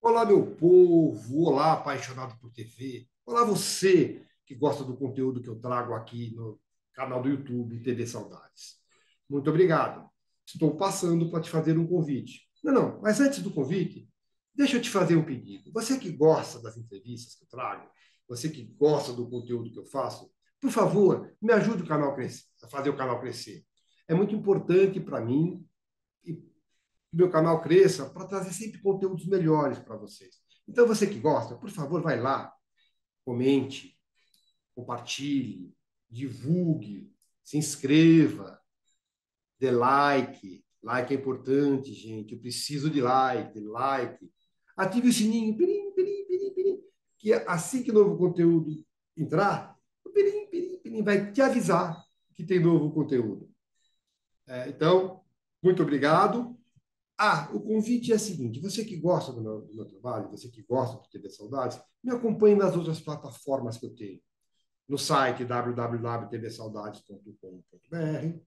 Olá, meu povo. Olá, apaixonado por TV. Olá, você que gosta do conteúdo que eu trago aqui no canal do YouTube TV Saudades. Muito obrigado. Estou passando para te fazer um convite. Não, mas antes do convite, deixa eu te fazer um pedido. Você que gosta das entrevistas que eu trago, você que gosta do conteúdo que eu faço, por favor, me ajude a fazer o canal crescer. É muito importante para mim e meu canal cresça para trazer sempre conteúdos melhores para vocês. Então, você que gosta, por favor, vai lá, comente, compartilhe, divulgue, se inscreva, dê like. Like é importante, gente. Eu preciso de like. Ative o sininho, pirim, pirim, pirim, pirim, que assim que o novo conteúdo entrar, o pirim, pirim, pirim vai te avisar que tem novo conteúdo. Então, muito obrigado. O convite é o seguinte: você que gosta do meu trabalho, você que gosta do TV Saudades, me acompanhe nas outras plataformas que eu tenho. No site www.tvsaudades.com.br,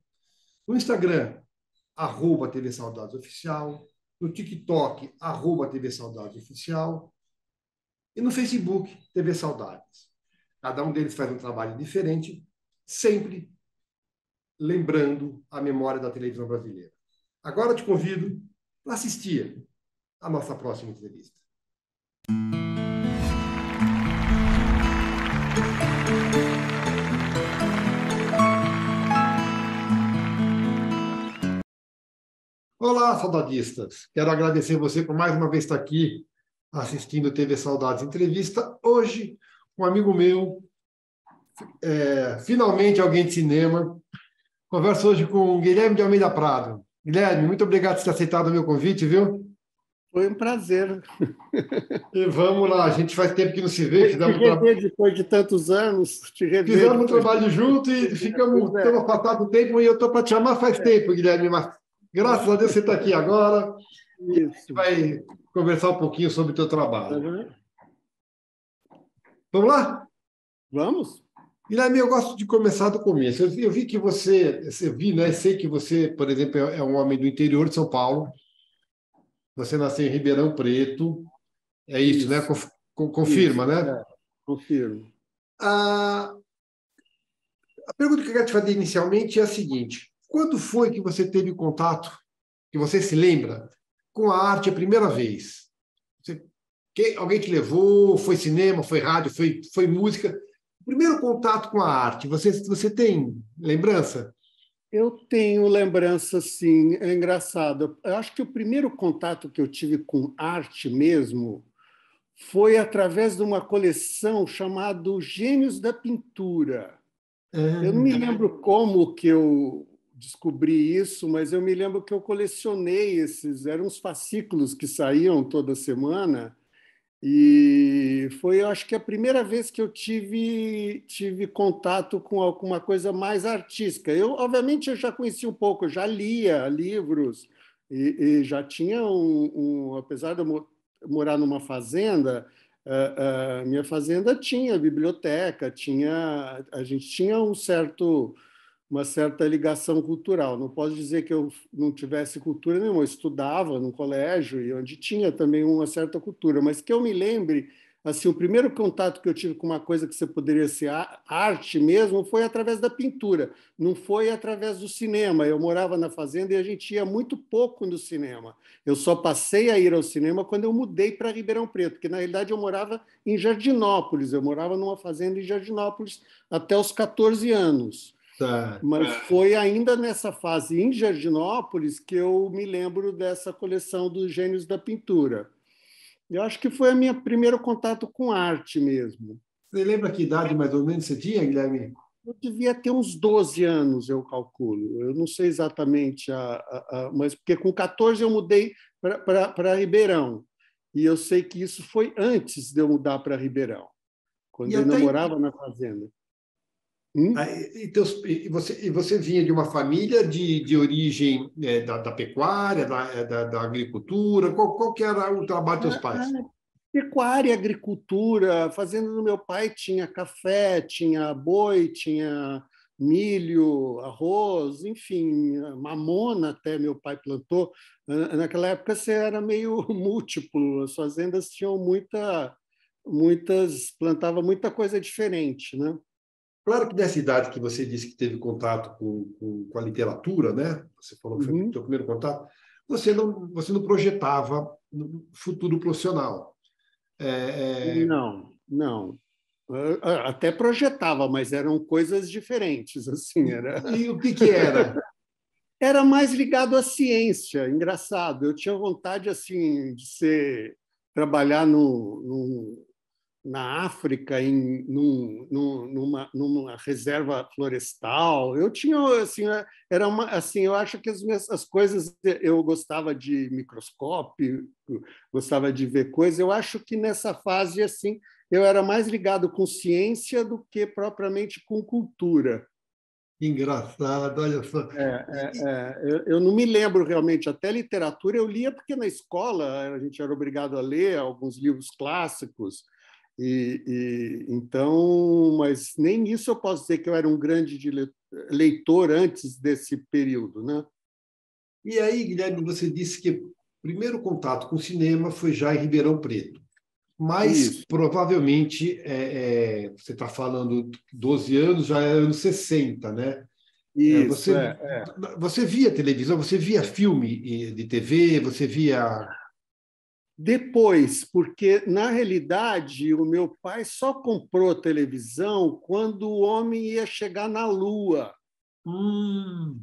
no Instagram, @TV Saudades Oficial, no TikTok, @TV Saudades Oficial, e no Facebook, TV Saudades. Cada um deles faz um trabalho diferente, sempre lembrando a memória da televisão brasileira. Agora eu te convido para assistir a nossa próxima entrevista. Olá, saudadistas. Quero agradecer você por mais uma vez estar aqui assistindo TV Saudades Entrevista. Hoje, um amigo meu, finalmente alguém de cinema. Converso hoje com o Guilherme de Almeida Prado. Guilherme, muito obrigado por ter aceitado o meu convite, viu? Foi um prazer E vamos lá, a gente faz tempo que não se vê, te rever depois de tantos anos, te rever fizemos um depois de trabalho tantos junto e anos. estamos afastados do tempo e eu estou para te chamar faz tempo, Guilherme, mas graças a Deus você está aqui agora e a gente Isso. vai conversar um pouquinho sobre o teu trabalho. Uhum. Vamos lá? Vamos? Guilherme, eu gosto de começar do começo. Eu vi que né? Sei que você, por exemplo, é um homem do interior de São Paulo. Você nasceu em Ribeirão Preto. É isso, né? Isso, Confirma, isso. né? Confirmo. A, a pergunta que eu quero te fazer inicialmente é a seguinte: quando foi que você teve contato, que você se lembra, com a arte a primeira vez? Você, alguém te levou? Foi cinema? Foi rádio? Foi música? O primeiro contato com a arte, você tem lembrança? Eu tenho lembrança, sim, é engraçado. Eu acho que o primeiro contato que eu tive com arte mesmo foi através de uma coleção chamada Gênios da Pintura. Eu não me lembro como que eu descobri isso, mas eu me lembro que eu colecionei esses, eram uns fascículos que saíam toda semana, e foi, eu acho que a primeira vez que eu tive contato com alguma coisa mais artística. Obviamente, eu já conhecia um pouco, eu já lia livros e já tinha apesar de eu morar numa fazenda, a minha fazenda tinha biblioteca, a gente tinha uma certa ligação cultural. Não posso dizer que eu não tivesse cultura nenhuma, eu estudava no colégio e onde tinha também uma certa cultura, mas que eu me lembre, assim, o primeiro contato que eu tive com uma coisa que você poderia ser arte mesmo foi através da pintura, não foi através do cinema. Eu morava na fazenda e a gente ia muito pouco no cinema. Eu só passei a ir ao cinema quando eu mudei para Ribeirão Preto, porque na realidade eu morava em Jardinópolis, eu morava numa fazenda em Jardinópolis até os 14 anos. Tá. Mas foi ainda nessa fase em Jardinópolis que eu me lembro dessa coleção dos Gênios da Pintura. Eu acho que foi o meu primeiro contato com arte mesmo. Você lembra que idade mais ou menos você tinha, Guilherme? Eu devia ter uns 12 anos, eu calculo. Eu não sei exatamente, mas porque com 14 eu mudei para Ribeirão. E eu sei que isso foi antes de eu mudar para Ribeirão, quando E eu ainda até morava na fazenda. e você vinha de uma família de origem da pecuária, da agricultura? Qual que era o trabalho dos teus pais? Pecuária, agricultura, fazenda do meu pai tinha café, tinha boi, tinha milho, arroz, enfim, mamona até meu pai plantou. Naquela época você era meio múltiplo, as fazendas tinham muitas, plantava muita coisa diferente, né? Claro que nessa idade que você disse que teve contato com a literatura, né? Você falou que foi o Uhum. seu primeiro contato. Você não projetava no futuro profissional. Não, não. Até projetava, mas eram coisas diferentes, assim, E o que que era? era mais ligado à ciência, engraçado. Eu tinha vontade assim de trabalhar na África, numa reserva florestal. Eu tinha assim, era assim, eu acho que as coisas eu gostava de microscópio, gostava de ver coisas. Eu acho que nessa fase assim eu era mais ligado com ciência do que propriamente com cultura. Engraçado, olha só. Eu não me lembro realmente. Até literatura eu lia porque na escola a gente era obrigado a ler alguns livros clássicos. Então, mas nem isso eu posso dizer que eu era um grande leitor antes desse período, né? E aí, Guilherme, você disse que o primeiro contato com o cinema foi já em Ribeirão Preto. Mas Isso, provavelmente você está falando 12 anos, já é anos 60, né? isso, Você, você via televisão, você via filme de TV, você via. Depois, porque na realidade o meu pai só comprou televisão quando o homem ia chegar na Lua. Hum,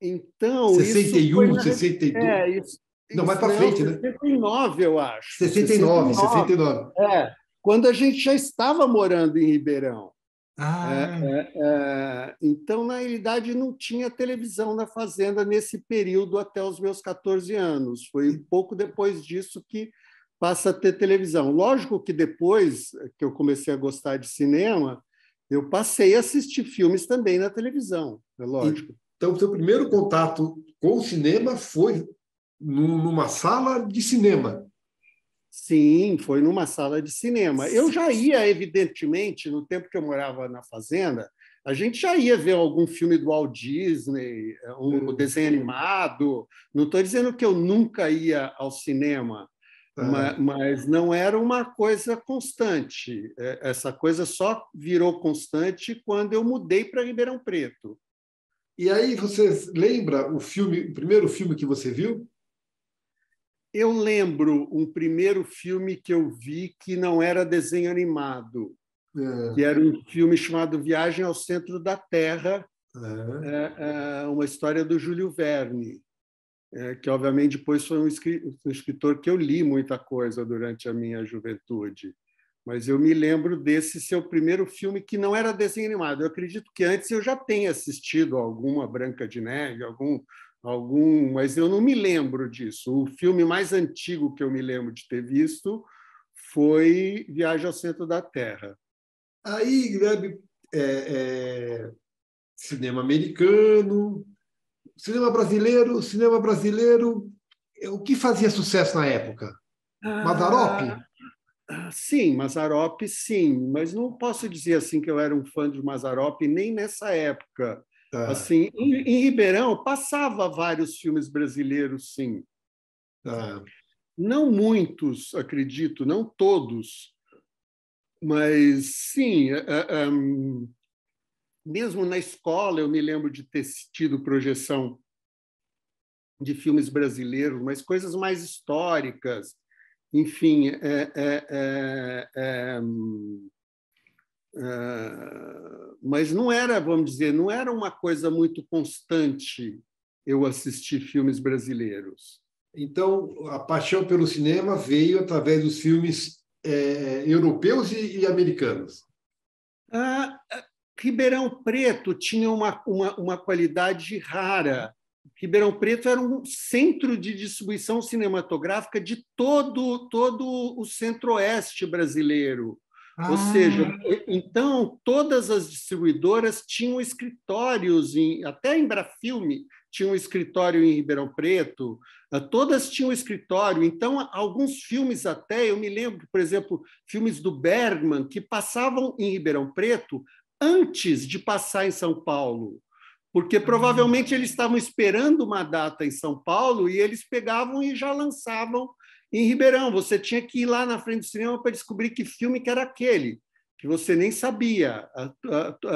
Então, isso foi 61, na. 62. Isso, Não, mais isso para não, frente, né? 69, eu acho. 69, 69. 69. Quando a gente já estava morando em Ribeirão. Ah, Então, na realidade, não tinha televisão na fazenda nesse período até os meus 14 anos. Foi pouco depois disso que passa a ter televisão. Lógico que depois que eu comecei a gostar de cinema, eu passei a assistir filmes também na televisão, é lógico. então, o seu primeiro contato com o cinema foi numa sala de cinema. Sim, foi numa sala de cinema. Eu já ia, evidentemente, no tempo que eu morava na fazenda, a gente já ia ver algum filme do Walt Disney, um desenho animado. Não estou dizendo que eu nunca ia ao cinema, Ah, mas não era uma coisa constante. Essa coisa só virou constante quando eu mudei para Ribeirão Preto. e aí, você lembra o primeiro filme que você viu? Eu lembro um primeiro filme que eu vi que não era desenho animado, que Ah, era um filme chamado Viagem ao Centro da Terra, ah. uma história do Júlio Verne, que obviamente depois foi um escritor que eu li muita coisa durante a minha juventude. Mas eu me lembro desse seu primeiro filme que não era desenho animado. Eu acredito que antes eu já tenha assistido alguma Branca de Neve, mas eu não me lembro disso. O filme mais antigo que eu me lembro de ter visto foi Viagem ao Centro da Terra. Aí, Guilherme, cinema americano, cinema brasileiro, o que fazia sucesso na época? Ah, Mazzaropi? sim, Mazzaropi, sim, mas não posso dizer assim que eu era um fã de Mazzaropi nem nessa época. Tá, Assim, em Ribeirão passava vários filmes brasileiros, sim. tá. Não muitos, acredito, não todos, mas sim. Mesmo na escola eu me lembro de ter tido projeção de filmes brasileiros, mas coisas mais históricas, enfim. Mas não era, vamos dizer, não era uma coisa muito constante eu assistir filmes brasileiros. Então, a paixão pelo cinema veio através dos filmes europeus e americanos. Ah, Ribeirão Preto tinha uma qualidade rara. Ribeirão Preto era um centro de distribuição cinematográfica de todo o centro-oeste brasileiro. Ou seja, Ah, então todas as distribuidoras tinham escritórios, até a Embrafilme tinha um escritório em Ribeirão Preto, todas tinham escritório. Então, alguns filmes até, eu me lembro, por exemplo, filmes do Bergman, que passavam em Ribeirão Preto, antes de passar em São Paulo, porque provavelmente eles estavam esperando uma data em São Paulo e eles pegavam e já lançavam em Ribeirão. Você tinha que ir lá na frente do cinema para descobrir que filme que era aquele, que você nem sabia.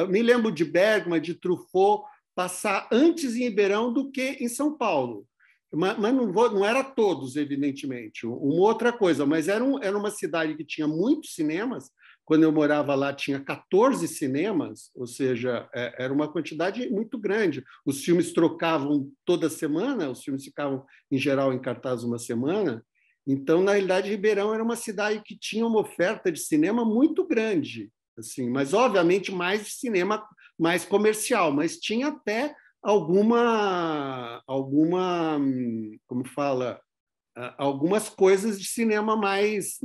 Me lembro de Bergman, de Truffaut, passar antes em Ribeirão do que em São Paulo. Mas não era todos, evidentemente. Uma outra coisa, mas era uma cidade que tinha muitos cinemas. Quando eu morava lá, tinha 14 cinemas, ou seja, era uma quantidade muito grande. Os filmes trocavam toda semana, os filmes ficavam, em geral, em cartaz uma semana. Então, na realidade, Ribeirão era uma cidade que tinha uma oferta de cinema muito grande, assim, mas, obviamente, mais de cinema mais comercial, mas tinha até alguma como fala, algumas coisas de cinema mais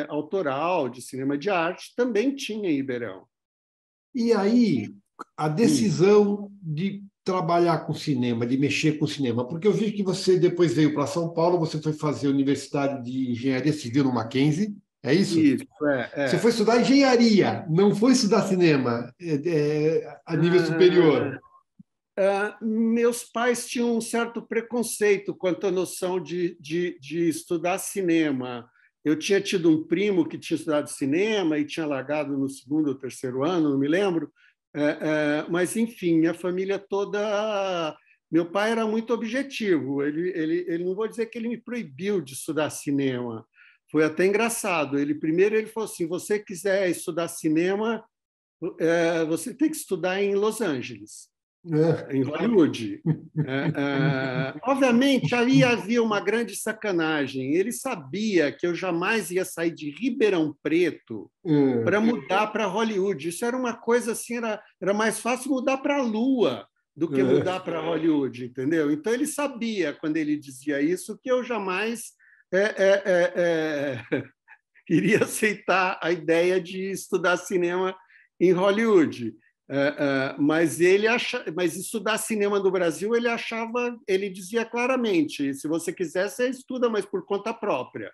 autoral, de cinema de arte, também tinha em Ribeirão. E aí, a decisão de trabalhar com cinema, de mexer com cinema, porque eu vi que você depois veio para São Paulo, você foi fazer a Universidade de Engenharia Civil no Mackenzie, é isso? Isso, Você foi estudar engenharia, não foi estudar cinema a nível superior. Meus pais tinham um certo preconceito quanto à noção de estudar cinema. Eu tinha tido um primo que tinha estudado cinema e tinha largado no segundo ou terceiro ano, não me lembro. Mas, enfim, minha família toda... Meu pai era muito objetivo. Ele não vou dizer que ele me proibiu de estudar cinema. Foi até engraçado. Primeiro ele falou assim, você quiser estudar cinema, você tem que estudar em Los Angeles, em Hollywood. Obviamente, aí havia uma grande sacanagem. Ele sabia que eu jamais ia sair de Ribeirão Preto para mudar para Hollywood. Isso era uma coisa assim, era mais fácil mudar para a Lua do que mudar para Hollywood, entendeu? Então, ele sabia, quando ele dizia isso, que eu jamais iria aceitar a ideia de estudar cinema em Hollywood. Mas estudar cinema no Brasil, ele dizia claramente, se você quiser, você estuda, mas por conta própria.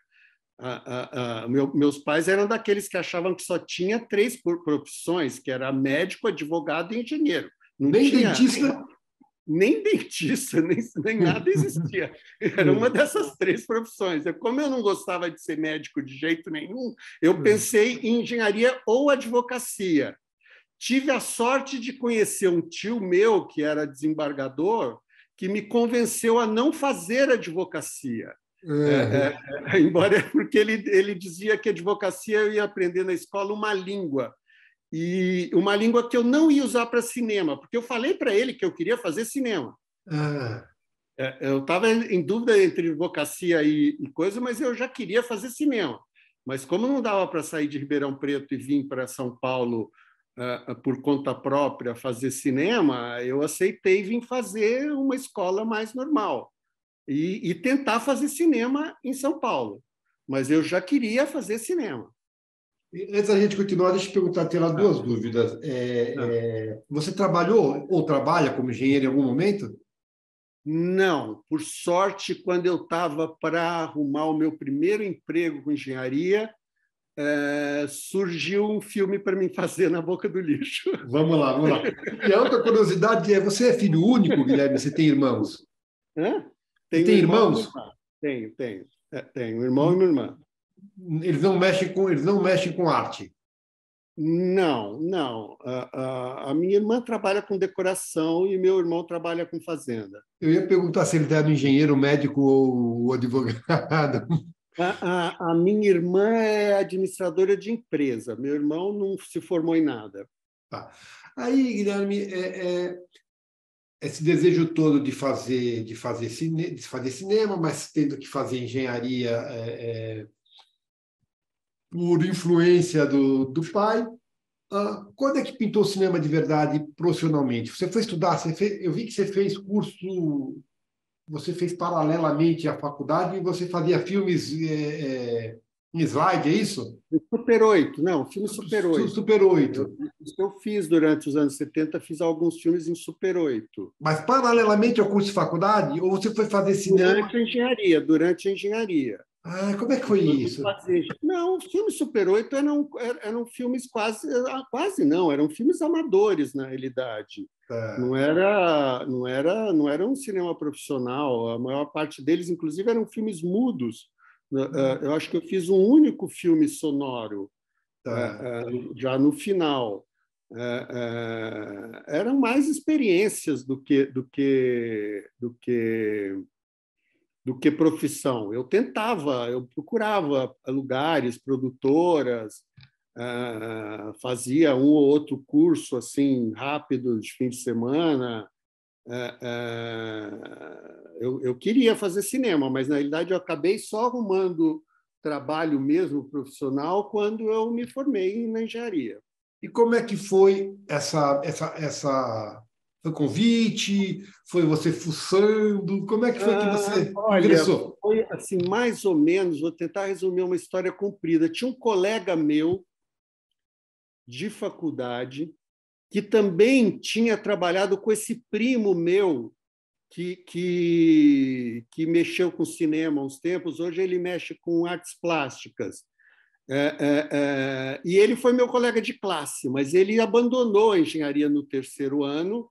Meus pais eram daqueles que achavam que só tinha 3 profissões, que era médico, advogado e engenheiro. Nem dentista? Nem dentista, nem nada existia. Era uma dessas 3 profissões. Como eu não gostava de ser médico de jeito nenhum, eu pensei em engenharia ou advocacia. Tive a sorte de conhecer um tio meu, que era desembargador, que me convenceu a não fazer advocacia. Embora, porque ele dizia que advocacia eu ia aprender na escola uma língua, e uma língua que eu não ia usar para cinema, porque eu falei para ele que eu queria fazer cinema. Eu estava em dúvida entre advocacia e coisa, mas eu já queria fazer cinema. Mas como não dava para sair de Ribeirão Preto e vir para São Paulo por conta própria fazer cinema, eu aceitei vir fazer uma escola mais normal e tentar fazer cinema em São Paulo. Mas eu já queria fazer cinema. Antes da gente continuar, deixa eu perguntar, ter lá 2 dúvidas. Você trabalhou ou trabalha como engenheiro em algum momento? Não. Por sorte, quando eu estava para arrumar o meu primeiro emprego com engenharia, surgiu um filme para mim fazer na boca do lixo. Vamos lá. E a outra curiosidade você é filho único, Guilherme? Você tem irmãos? Tem irmãos? Tenho. Tenho um irmão e uma irmã. Eles não mexem com arte? Não. A minha irmã trabalha com decoração e meu irmão trabalha com fazenda. Eu ia perguntar se ele era engenheiro, médico ou advogado. A minha irmã é administradora de empresa. Meu irmão não se formou em nada. Tá. Aí, Guilherme, esse desejo todo de fazer cinema, mas tendo que fazer engenharia por influência do pai. Quando é que pintou o cinema de verdade profissionalmente? Você foi estudar? Eu vi que você fez curso, você fez paralelamente à faculdade e você fazia filmes em slide, é isso? Super 8, não, filme Super 8. Super 8. Isso eu fiz durante os anos 70, fiz alguns filmes em Super 8. Mas paralelamente ao curso de faculdade? Ou você foi fazer cinema? Durante a engenharia. Ah, como é que foi isso? Não, os filmes Super 8 eram filmes quase não, eram filmes amadores, na realidade. Tá. Não era um cinema profissional. A maior parte deles, inclusive, eram filmes mudos. Eu acho que eu fiz um único filme sonoro, Tá. já no final. Eram mais experiências do que profissão. Eu procurava lugares, produtoras, fazia um ou outro curso assim rápido de fim de semana. Eu queria fazer cinema, mas na realidade eu acabei só arrumando trabalho mesmo profissional quando eu me formei na engenharia. E como é que foi foi convite? Foi você fuçando? Como é que foi que você Olha, ingressou? foi assim, mais ou menos, vou tentar resumir uma história comprida. Tinha um colega meu de faculdade que também tinha trabalhado com esse primo meu que mexeu com cinema há uns tempos. Hoje ele mexe com artes plásticas. E ele foi meu colega de classe, mas ele abandonou a engenharia no terceiro ano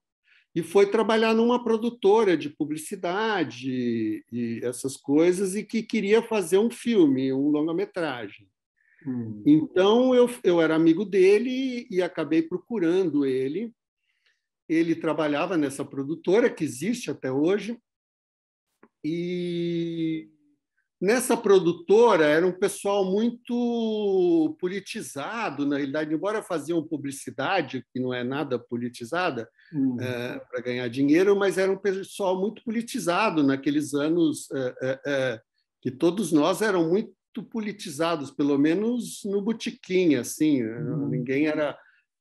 e foi trabalhar numa produtora de publicidade e essas coisas, e que queria fazer um filme, um longa-metragem. Hum. Então, eu era amigo dele e acabei procurando ele. Ele trabalhava nessa produtora, que existe até hoje, e nessa produtora era um pessoal muito politizado, na realidade, embora faziam publicidade, que não é nada politizada, Hum. para ganhar dinheiro, mas era um pessoal muito politizado naqueles anos, que todos nós eram muito politizados, pelo menos no botequim, assim, Hum. ninguém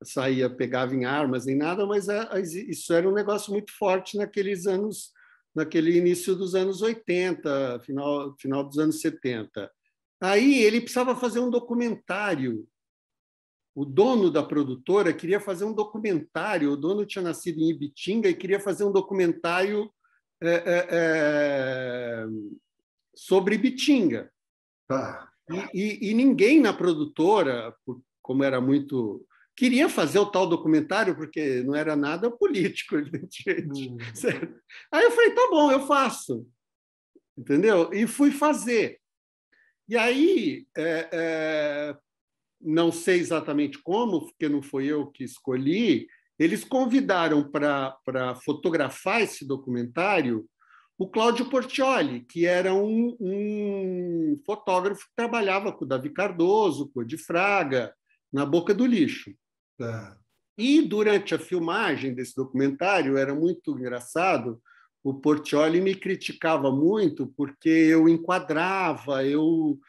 saía, pegava em armas nem nada, mas isso era um negócio muito forte naqueles anos, naquele início dos anos 80, final dos anos 70. Aí ele precisava fazer um documentário. O dono da produtora queria fazer um documentário. O dono tinha nascido em Ibitinga e queria fazer um documentário é, é, é, sobre Ibitinga. Tá. E ninguém na produtora, como era muito, queria fazer o tal documentário, porque não era nada político, evidentemente. Hum. Certo? Aí eu falei, tá bom, eu faço. Entendeu? E fui fazer. E aí, não sei exatamente como, porque não fui eu que escolhi, eles convidaram para fotografar esse documentário o Cláudio Portioli, que era um fotógrafo que trabalhava com o Davi Cardoso, com o de Fraga, na Boca do Lixo. Tá. E durante a filmagem desse documentário, era muito engraçado, o Portioli me criticava muito porque eu enquadrava, eu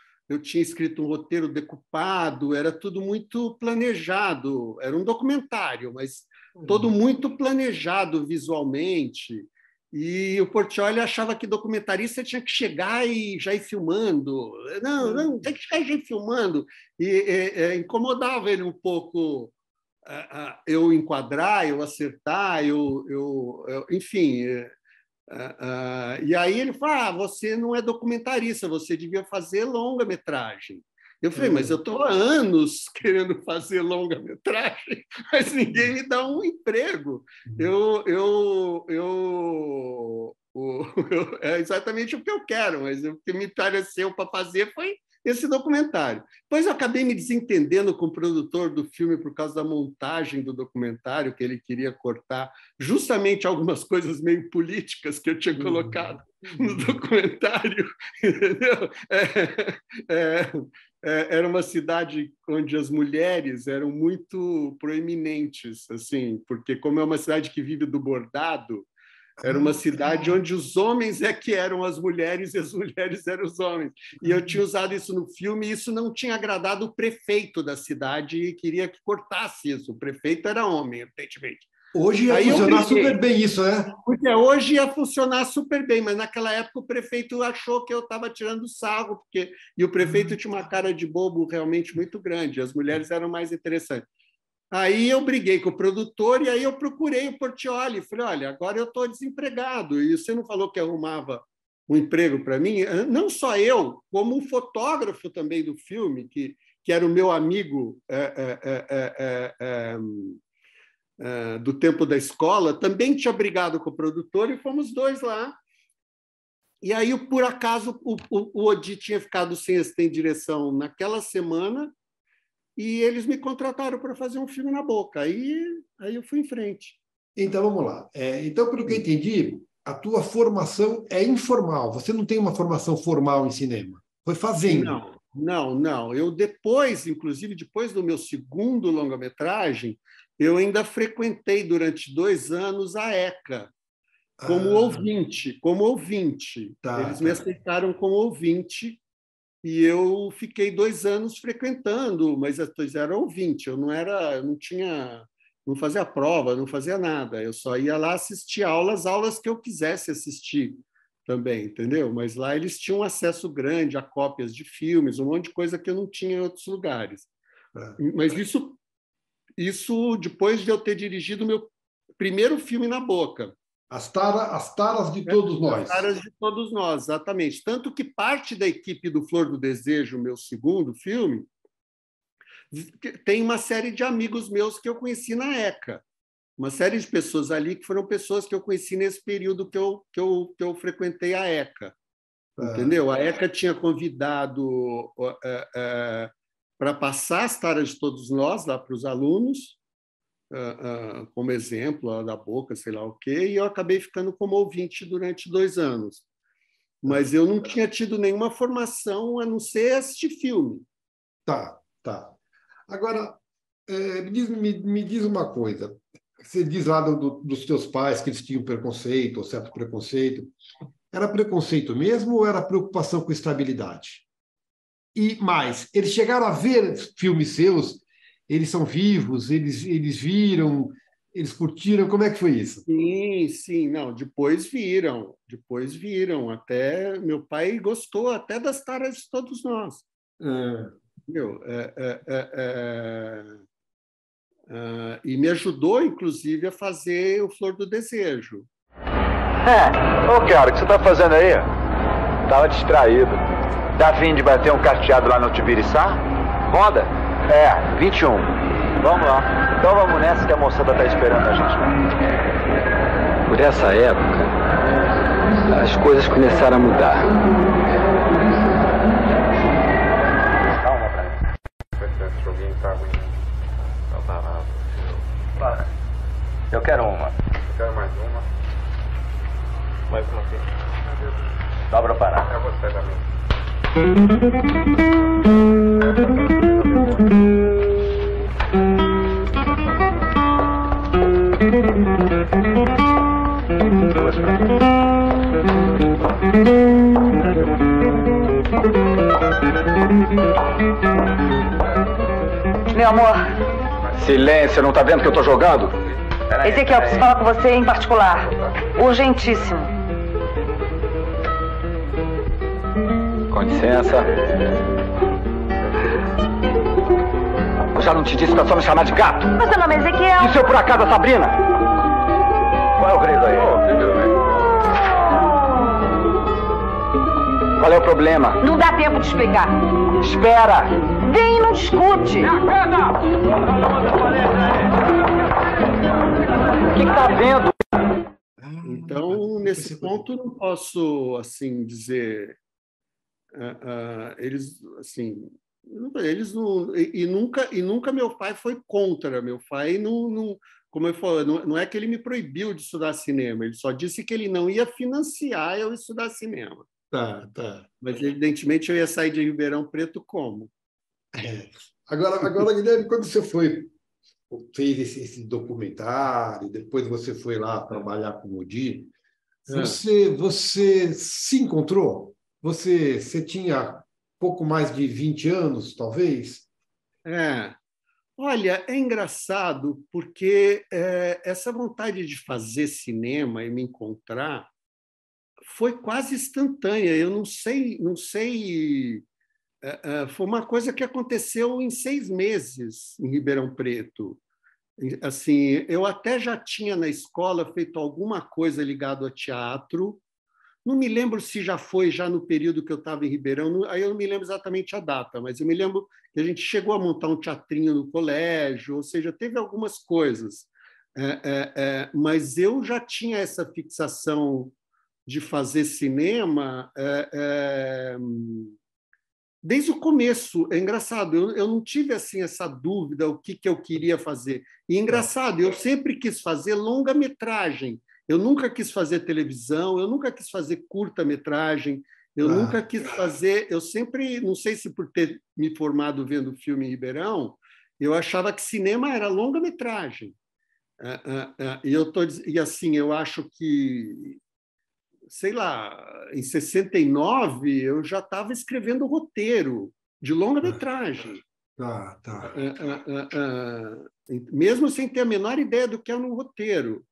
tinha escrito um roteiro decupado, era tudo muito planejado, era um documentário, mas todo muito planejado visualmente. E o Portioli achava que documentarista tinha que chegar e já ir filmando. Não, não, tem que chegar e já ir filmando. E incomodava ele um pouco eu enquadrar, eu acertar, enfim. E aí ele fala: você não é documentarista, você devia fazer longa-metragem. Eu falei, mas eu estou há anos querendo fazer longa-metragem, mas ninguém me dá um emprego. É exatamente o que eu quero, mas o que me pareceu para fazer foi esse documentário. Depois eu acabei me desentendendo com o produtor do filme por causa da montagem do documentário, que ele queria cortar justamente algumas coisas meio políticas que eu tinha colocado no documentário. Entendeu? Era uma cidade onde as mulheres eram muito proeminentes, assim, porque como é uma cidade que vive do bordado, era uma cidade onde os homens é que eram as mulheres e as mulheres eram os homens. E eu tinha usado isso no filme e isso não tinha agradado o prefeito da cidade e queria que cortasse isso. O prefeito era homem, evidentemente. Hoje ia Aí eu funcionar briguei, super bem isso, né? porque hoje ia funcionar super bem, mas naquela época o prefeito achou que eu estava tirando sarro, e o prefeito tinha uma cara de bobo realmente muito grande, as mulheres eram mais interessantes. Aí eu briguei com o produtor e aí eu procurei o Portioli. Falei, olha, agora eu estou desempregado e você não falou que arrumava um emprego para mim, não só eu, como o fotógrafo também do filme, que era o meu amigo do tempo da escola, também tinha brigado com o produtor e fomos dois lá. E aí, por acaso, o Odi tinha ficado sem assistente de direção naquela semana e eles me contrataram para fazer um filme na Boca. Aí eu fui em frente. Então, vamos lá. Então, pelo que eu entendi, a tua formação é informal. Você não tem uma formação formal em cinema. Foi fazendo. Não. Eu depois, inclusive, depois do meu segundo longa-metragem, eu ainda frequentei durante 2 anos a ECA, como ouvinte. Eles me aceitaram como ouvinte e eu fiquei 2 anos frequentando, mas era ouvinte. Eu não fazia prova, não fazia nada. Eu só ia lá assistir aulas que eu quisesse assistir também, entendeu? Mas lá eles tinham acesso grande a cópias de filmes, um monte de coisa que eu não tinha em outros lugares. Mas isso depois de eu ter dirigido o meu primeiro filme na Boca. As taras de todos nós. As taras de todos nós, exatamente. Tanto que parte da equipe do Flor do Desejo, meu segundo filme, tem uma série de amigos meus que eu conheci na ECA. Uma série de pessoas ali que foram pessoas que eu conheci nesse período que eu frequentei a ECA. Entendeu? A ECA tinha convidado para passar as taras de todos nós lá para os alunos, como exemplo da Boca, sei lá o quê, e eu acabei ficando como ouvinte durante 2 anos. Mas eu não tinha tido nenhuma formação a não ser assistir filme. Tá. Agora, me diz uma coisa. Você diz lá dos teus pais que eles tinham preconceito, ou certo preconceito. Era preconceito mesmo ou era preocupação com estabilidade? E mais, eles chegaram a ver filmes seus, eles são vivos, eles viram, eles curtiram, como é que foi isso? Sim, não, depois viram, até meu pai gostou até das taras de todos nós. Entendeu? E me ajudou, inclusive, a fazer o Flor do Desejo. Ô, cara, o que você tá fazendo aí? Tava distraído. Tá afim de bater um carteado lá no Tibiriçá? Roda? 21. Vamos lá. Então vamos nessa que a moçada tá esperando a gente lá. Por essa época, as coisas começaram a mudar. Calma pra mim. Esse joguinho tá ruim. Não tá nada. Para. Eu quero uma. Eu quero mais uma. Mais uma aqui. Dobra para. É você também. Duas pra mim. Meu amor. Silêncio, não tá vendo que eu tô jogando? Ezequiel, preciso falar com você em particular. Urgentíssimo. Com licença. Eu já não te disse pra só me chamar de gato? Mas seu nome é Ezequiel. E se eu por acaso a Sabrina? Qual é o grego aí? Qual é o problema? Não dá tempo de explicar. Espera! Vem e não discute. O que tá vendo? Então, nesse ponto, não posso assim dizer. Eles assim, eles não, e nunca meu pai foi contra. Meu pai não, como eu falei, não é que ele me proibiu de estudar cinema. Ele só disse que ele não ia financiar eu estudar cinema. Tá. Mas evidentemente eu ia sair de Ribeirão Preto como? Agora, Guilherme, quando você fez esse documentário, depois você foi lá trabalhar com o Odi, você se encontrou? Você tinha pouco mais de 20 anos, talvez? Olha, é engraçado porque essa vontade de fazer cinema e me encontrar foi quase instantânea. Eu não sei. Foi uma coisa que aconteceu em 6 meses em Ribeirão Preto. Assim, eu até já tinha na escola feito alguma coisa ligada ao teatro, Não me lembro se já foi já no período que eu estava em Ribeirão, aí eu não me lembro exatamente a data, mas eu me lembro que a gente chegou a montar um teatrinho no colégio, ou seja, teve algumas coisas. Mas eu já tinha essa fixação de fazer cinema desde o começo. É engraçado, eu não tive assim essa dúvida o que eu queria fazer. E engraçado, eu sempre quis fazer longa-metragem. Eu nunca quis fazer televisão, eu nunca quis fazer curta-metragem, eu nunca quis fazer... Eu sempre, não sei se por ter me formado vendo filme em Ribeirão, eu achava que cinema era longa-metragem. E assim, eu acho que, sei lá, em 69 eu já estava escrevendo roteiro de longa-metragem. Mesmo sem ter a menor ideia do que era um roteiro.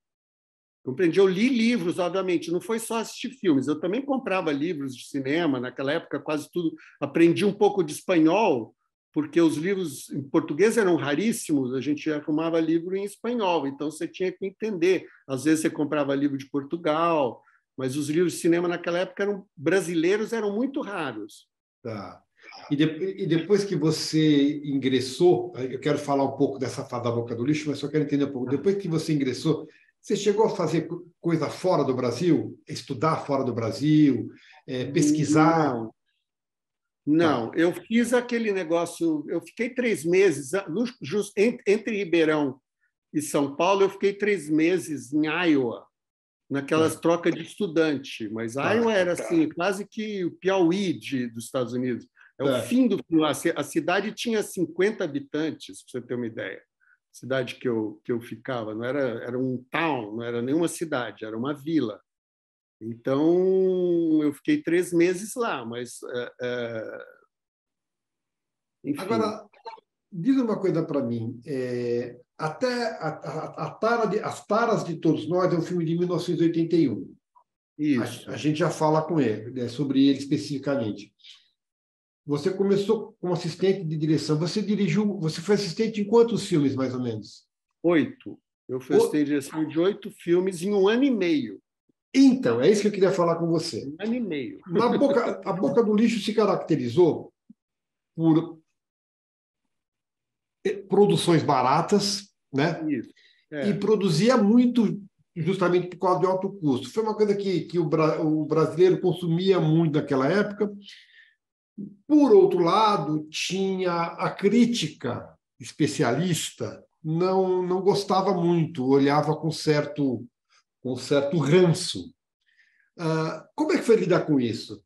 Compreendi? Eu li livros, obviamente, não foi só assistir filmes, eu também comprava livros de cinema, naquela época quase tudo, aprendi um pouco de espanhol, porque os livros em português eram raríssimos, a gente arrumava livro em espanhol, então você tinha que entender. Às vezes você comprava livro de Portugal, mas os livros de cinema naquela época brasileiros eram muito raros. Tá. E depois que você ingressou, eu quero falar um pouco dessa fase da Boca do Lixo, mas só quero entender um pouco. Depois que você ingressou, você chegou a fazer coisa fora do Brasil? Estudar fora do Brasil? Pesquisar? Não, eu fiz aquele negócio... Eu fiquei 3 meses... Entre Ribeirão e São Paulo, eu fiquei 3 meses em Iowa, naquelas trocas de estudante. Mas Iowa era assim, quase que o Piauí dos Estados Unidos. O fim do... A cidade tinha 50 habitantes, para você ter uma ideia. Cidade que eu ficava, não era um town, não era nenhuma cidade, era uma vila. Então, eu fiquei 3 meses lá, mas... Enfim. Agora, diz uma coisa para mim. Até As Taras de Todos Nós é um filme de 1981. Isso. A gente já fala com ele, né, sobre ele especificamente. Você começou como assistente de direção. Você foi assistente em quantos filmes, mais ou menos? 8. Eu fui assistente de direção de 8 filmes em 1 ano e meio. Então, é isso que eu queria falar com você. 1 ano e meio. A Boca do Lixo se caracterizou por produções baratas, né? Isso. E produzia muito justamente por causa de alto custo. Foi uma coisa que o brasileiro consumia muito naquela época. Por outro lado, tinha a crítica especialista, não gostava muito, olhava com certo ranço. Como é que foi lidar com isso?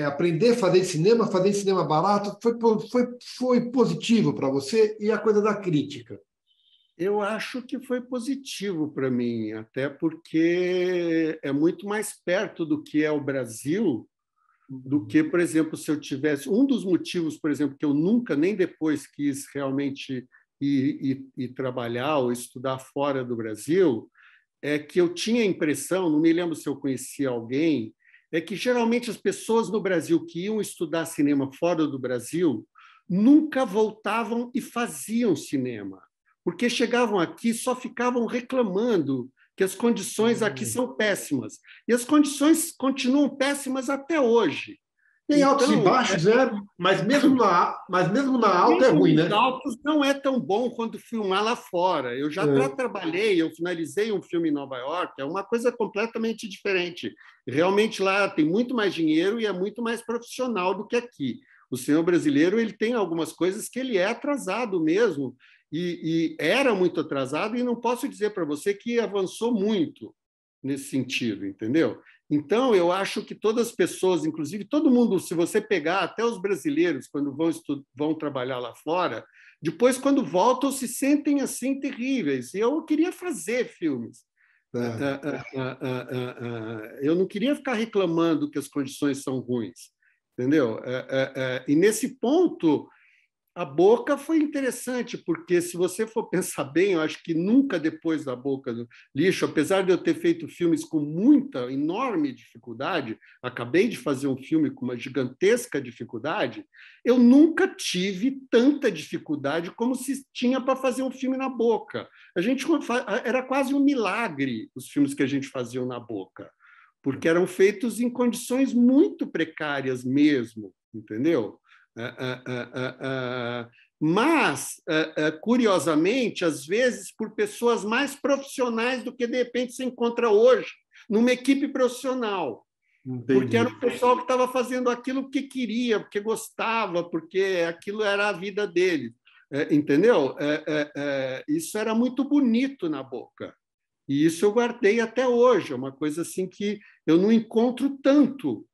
Aprender a fazer cinema barato, foi positivo para você? E a coisa da crítica? Eu acho que foi positivo para mim, até porque é muito mais perto do que é o Brasil do que, por exemplo, se eu tivesse... Um dos motivos, por exemplo, que eu nunca, nem depois, quis realmente ir trabalhar ou estudar fora do Brasil, é que eu tinha a impressão, não me lembro se eu conhecia alguém, é que geralmente as pessoas no Brasil que iam estudar cinema fora do Brasil nunca voltavam e faziam cinema, porque chegavam aqui e só ficavam reclamando que as condições aqui são péssimas. E as condições continuam péssimas até hoje. Tem altos e baixos, mas mesmo na alta é ruim, né? Os altos não é tão bom quanto filmar lá fora. Eu já trabalhei, eu finalizei um filme em Nova York, é uma coisa completamente diferente. Realmente lá tem muito mais dinheiro e é muito mais profissional do que aqui. O cinema brasileiro ele tem algumas coisas que ele é atrasado mesmo, e era muito atrasado, e não posso dizer para você que avançou muito nesse sentido, entendeu? Então, eu acho que todas as pessoas, inclusive todo mundo, se você pegar até os brasileiros, quando vão trabalhar lá fora, depois, quando voltam, se sentem assim terríveis. E eu queria fazer filmes. Eu não queria ficar reclamando que as condições são ruins, entendeu? E nesse ponto... A Boca foi interessante, porque se você for pensar bem, eu acho que nunca depois da Boca do Lixo, apesar de eu ter feito filmes com muita, enorme dificuldade, acabei de fazer um filme com uma gigantesca dificuldade, eu nunca tive tanta dificuldade como se tinha para fazer um filme na Boca. Era quase um milagre os filmes que a gente fazia na Boca, porque eram feitos em condições muito precárias mesmo, entendeu? Mas, curiosamente, às vezes, por pessoas mais profissionais do que, de repente, se encontra hoje, numa equipe profissional. Entendi. Porque era o pessoal que estava fazendo aquilo que queria, porque gostava, porque aquilo era a vida dele. Entendeu? Isso era muito bonito na Boca. E isso eu guardei até hoje. É uma coisa assim que eu não encontro tanto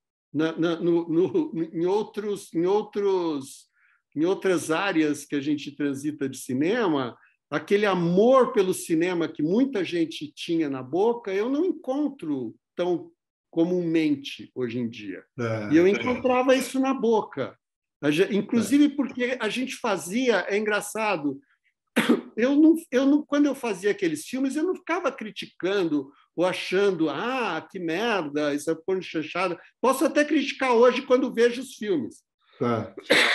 em outras áreas que a gente transita de cinema. Aquele amor pelo cinema que muita gente tinha na Boca, eu não encontro tão comumente hoje em dia. E eu encontrava isso na Boca. Inclusive porque a gente fazia, é engraçado, quando eu fazia aqueles filmes, eu não ficava criticando ou achando, que merda, isso é porno chanchada. Posso até criticar hoje quando vejo os filmes.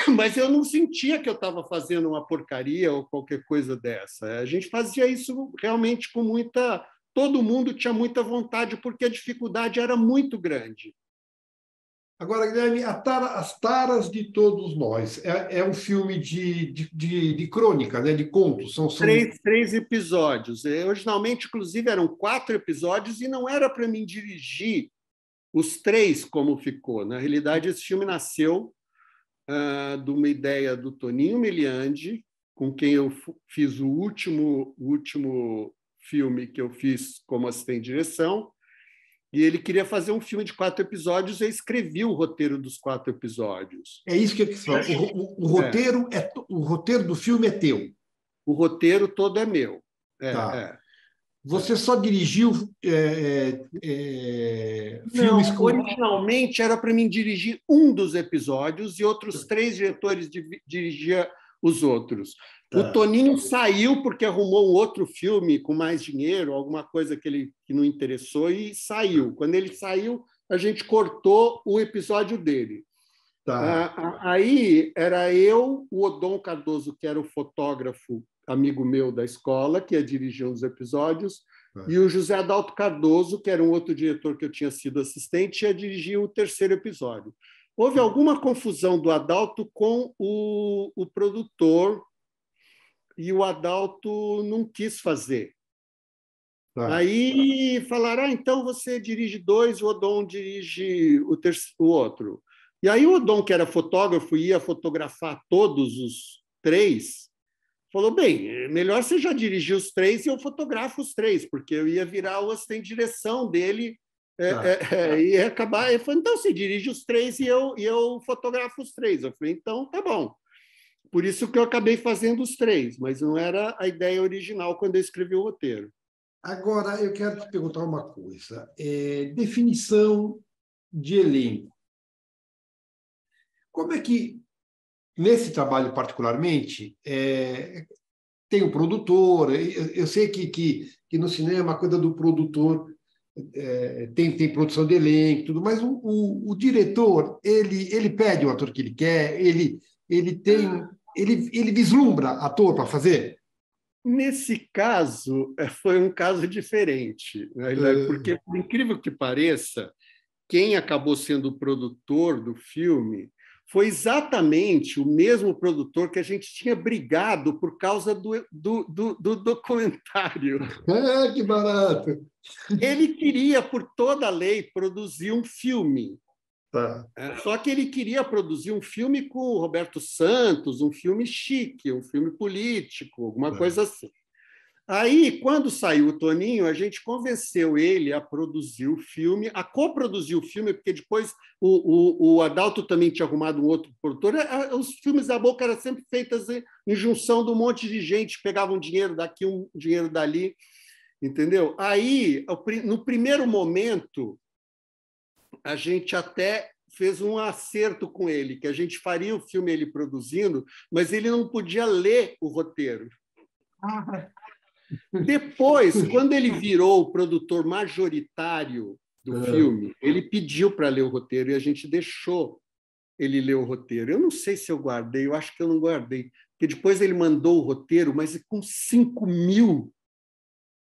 Mas eu não sentia que eu estava fazendo uma porcaria ou qualquer coisa dessa. A gente fazia isso realmente com muita... Todo mundo tinha muita vontade, porque a dificuldade era muito grande. Agora, Guilherme, As Taras de Todos Nós é um filme de crônica, né? De contos. São... Três episódios. Originalmente, inclusive, eram 4 episódios e não era para mim dirigir os 3 como ficou. Na realidade, esse filme nasceu de uma ideia do Toninho Miliandi, com quem eu fiz o último filme que eu fiz como assistente de direção. E ele queria fazer um filme de 4 episódios, eu escrevi o roteiro dos 4 episódios. É isso que eu quis falar. O roteiro do filme é teu. O roteiro todo é meu. Você só dirigiu filmes com... Originalmente era para mim dirigir um dos episódios e outros 3 diretores dirigiam os outros. O Toninho saiu porque arrumou um outro filme com mais dinheiro, alguma coisa que não interessou, e saiu. Quando ele saiu, a gente cortou o episódio dele. Aí era eu, o Odon Cardoso, que era o fotógrafo amigo meu da escola, que ia dirigir um dos episódios, e o José Adalto Cardoso, que era um outro diretor que eu tinha sido assistente, ia dirigir o 3º episódio. Houve alguma confusão do Adalto com o produtor, e o Adalto não quis fazer. Aí falaram, então você dirige 2, o Odon dirige o outro. E aí o Odon, que era fotógrafo, ia fotografar todos os 3, falou, bem, melhor você já dirigir os 3 e eu fotografo os 3, porque eu ia virar o assistente de direção dele, e acabar... Ele falou, então você dirige os 3 e eu fotografo os 3. Eu falei, então tá bom. Por isso que eu acabei fazendo os 3, mas não era a ideia original quando eu escrevi o roteiro. Agora, eu quero te perguntar uma coisa. Definição de elenco. Como é que, nesse trabalho particularmente, tem o produtor? Eu sei que no cinema a coisa do produtor tem produção de elenco, tudo, mas o diretor, ele pede o ator que ele quer, ele vislumbra ator para fazer? Nesse caso, foi um caso diferente, né? Porque, por incrível que pareça, quem acabou sendo o produtor do filme foi exatamente o mesmo produtor que a gente tinha brigado por causa do documentário. Que barato! Ele queria, por toda a lei, produzir um filme. Só que ele queria produzir um filme com o Roberto Santos, um filme chique, um filme político, alguma coisa assim. Aí, quando saiu o Toninho, a gente convenceu ele a produzir o filme, a coproduzir o filme, porque depois o Adalto também tinha arrumado um outro produtor. Os filmes da Boca eram sempre feitos em junção de um monte de gente, pegavam um dinheiro daqui, um dinheiro dali, entendeu? Aí, no primeiro momento, a gente até fez um acerto com ele, que a gente faria o filme ele produzindo, mas ele não podia ler o roteiro. Depois, quando ele virou o produtor majoritário do filme, ele pediu para ler o roteiro e a gente deixou ele ler o roteiro. Eu não sei se eu guardei, eu acho que eu não guardei, porque depois ele mandou o roteiro, mas com 5.000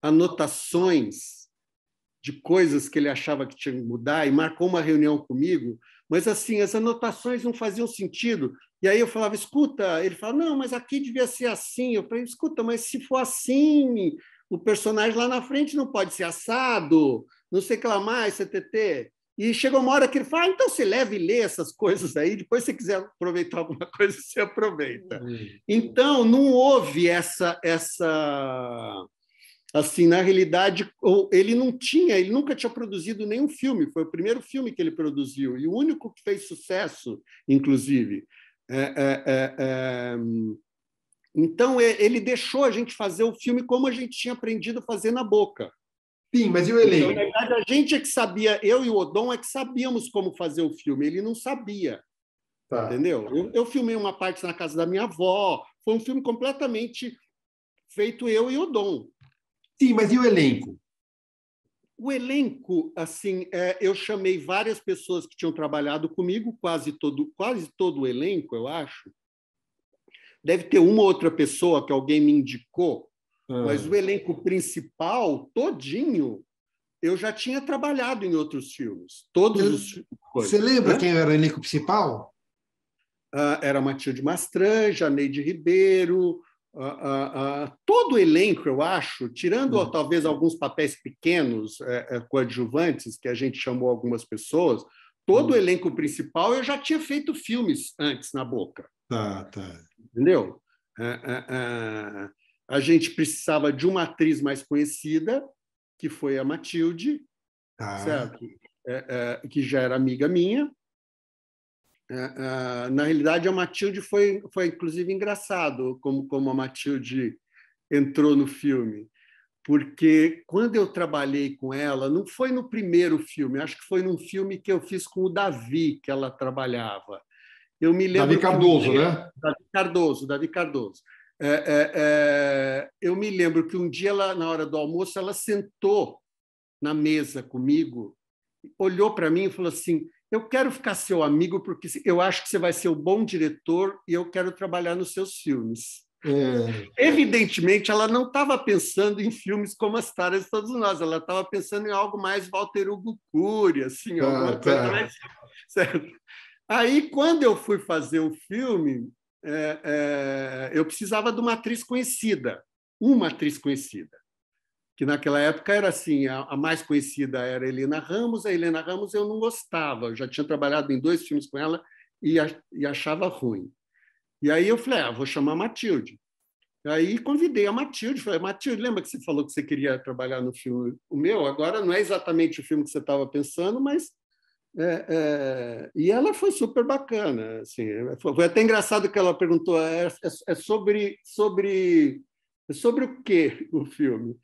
anotações de coisas que ele achava que tinha que mudar e marcou uma reunião comigo, mas assim, as anotações não faziam sentido. E aí eu falava, escuta, ele falava, não, mas aqui devia ser assim. Eu falei, escuta, mas se for assim, o personagem lá na frente não pode ser assado, não sei o que lá mais, CTT. E chegou uma hora que ele fala, então você leva e lê essas coisas aí, depois se você quiser aproveitar alguma coisa, você aproveita. Então, não houve essa assim, na realidade, ele nunca tinha produzido nenhum filme, foi o primeiro filme que ele produziu, e o único que fez sucesso, inclusive. Então, ele deixou a gente fazer o filme como a gente tinha aprendido a fazer na Boca. Sim, mas e o elenco? Então, na verdade, a gente é que sabia, eu e o Odon é que sabíamos como fazer o filme, ele não sabia. Tá. Entendeu? Eu filmei uma parte na casa da minha avó, foi um filme completamente feito eu e o Odon. Sim, mas e o elenco? O elenco, assim, eu chamei várias pessoas que tinham trabalhado comigo, quase todo o elenco, eu acho. Deve ter uma ou outra pessoa que alguém me indicou, mas o elenco principal, todinho, eu já tinha trabalhado em outros filmes. Todos os filmes. Você lembra quem era o elenco principal? Era Matilde Mastranja, Neide Ribeiro, todo o elenco, eu acho, tirando talvez alguns papéis pequenos, coadjuvantes, que a gente chamou algumas pessoas, todo o elenco principal eu já tinha feito filmes antes na Boca. Tá. Entendeu? A gente precisava de uma atriz mais conhecida, que foi a Matilde, certo? Que já era amiga minha. Na realidade, a Matilde foi inclusive engraçado como a Matilde entrou no filme, porque quando eu trabalhei com ela, não foi no primeiro filme, acho que foi num filme que eu fiz com o Davi, que ela trabalhava. Eu me lembro Davi Cardoso, né? Davi Cardoso. Eu me lembro que um dia, na hora do almoço, ela sentou na mesa comigo, olhou para mim e falou assim, eu quero ficar seu amigo porque eu acho que você vai ser um bom diretor e eu quero trabalhar nos seus filmes. Evidentemente, ela não estava pensando em filmes como As Taras de Todos Nós, ela estava pensando em algo mais Walter Hugo Cury, assim, alguma coisa mais... Certo? Aí, quando eu fui fazer o filme, eu precisava de uma atriz conhecida, que naquela época era assim, a mais conhecida era a Helena Ramos eu não gostava, eu já tinha trabalhado em 2 filmes com ela e achava ruim. E aí eu falei, vou chamar a Matilde. Aí convidei a Matilde, falei, Matilde, lembra que você falou que você queria trabalhar no filme? O meu, agora não é exatamente o filme que você estava pensando, mas... E ela foi super bacana. Assim, foi até engraçado que ela perguntou, sobre o quê o filme?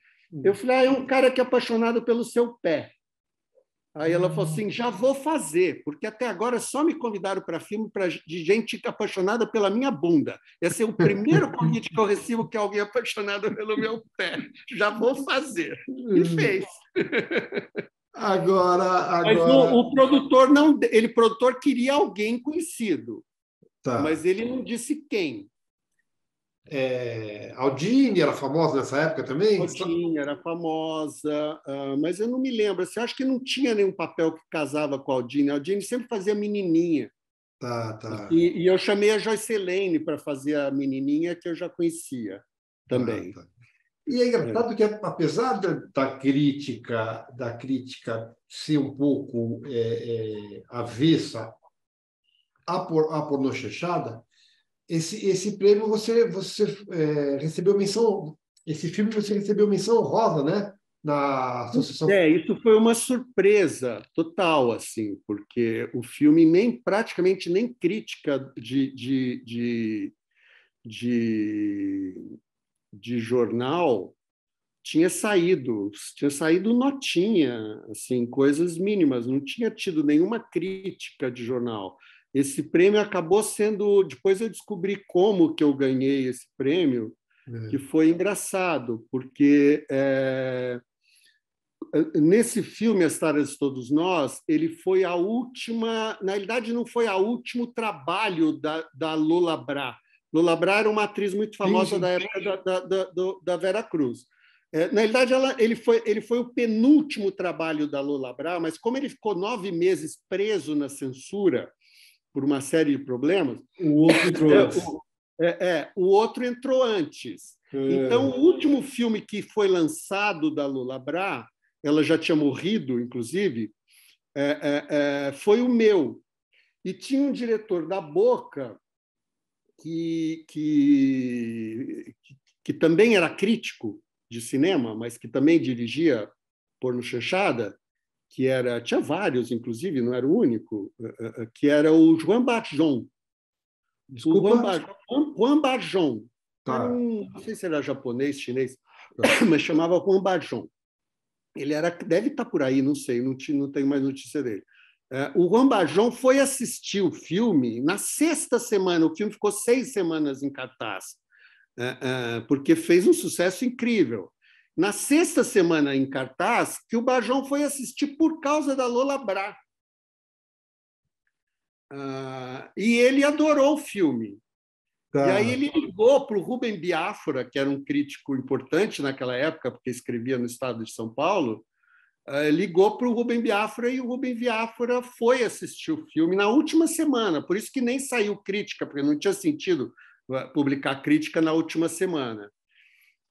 Eu falei, é um cara que é apaixonado pelo seu pé. Aí ela falou assim, já vou fazer, porque até agora só me convidaram para filme de gente apaixonada pela minha bunda. Esse é o primeiro convite que eu recebo que é alguém apaixonado pelo meu pé. Já vou fazer. E fez. Agora... Mas o produtor não... O produtor queria alguém conhecido, mas ele não disse quem. Aldine era famosa nessa época também? Aldine era famosa, mas eu não me lembro. Assim, acho que não tinha nenhum papel que casava com a Aldine. A Aldine sempre fazia menininha. Tá. E eu chamei a Joyce Helene para fazer a menininha, que eu já conhecia também. Tá. E é engraçado que, apesar da crítica ser um pouco avessa à pornochanchada, esse prêmio você recebeu menção, esse filme você recebeu menção honrosa, né? Na associação. Isso foi uma surpresa total, assim, porque o filme praticamente nem crítica de jornal tinha saído notinha, assim, coisas mínimas, não tinha tido nenhuma crítica de jornal. Esse prêmio acabou sendo... Depois eu descobri como que eu ganhei esse prêmio, que foi engraçado, porque nesse filme, As Taras de Todos Nós, ele foi a última... Na realidade, não foi o último trabalho da Lola Brá. Lola Brá era uma atriz muito famosa da época da Vera Cruz. Na realidade, ele foi o penúltimo trabalho da Lola Brá, mas como ele ficou 9 meses preso na censura por uma série de problemas, o outro entrou antes. O outro entrou antes. Então, o último filme que foi lançado da Lola Brá, ela já tinha morrido, inclusive, foi o meu. E tinha um diretor da Boca que também era crítico de cinema, mas que também dirigia Porno Chanchada, tinha vários, inclusive, não era o único, que era o Juan Barjon. Desculpa? Juan Barjon. Tá. Não sei se era japonês, chinês, mas chamava Juan Barjon. Ele deve estar por aí, não sei, não tenho mais notícia dele. O Juan Barjon foi assistir o filme na 6ª semana. O filme ficou 6 semanas em cartaz, porque fez um sucesso incrível. Na 6ª semana em cartaz, que o Barjon foi assistir por causa da Lola Brá. E ele adorou o filme. Tá. E aí ele ligou para o Rubem Biafra, que era um crítico importante naquela época, porque escrevia no Estado de São Paulo, ligou para o Rubem Biafra e o Rubem Biafra foi assistir o filme na última semana, por isso que nem saiu crítica, porque não tinha sentido publicar crítica na última semana.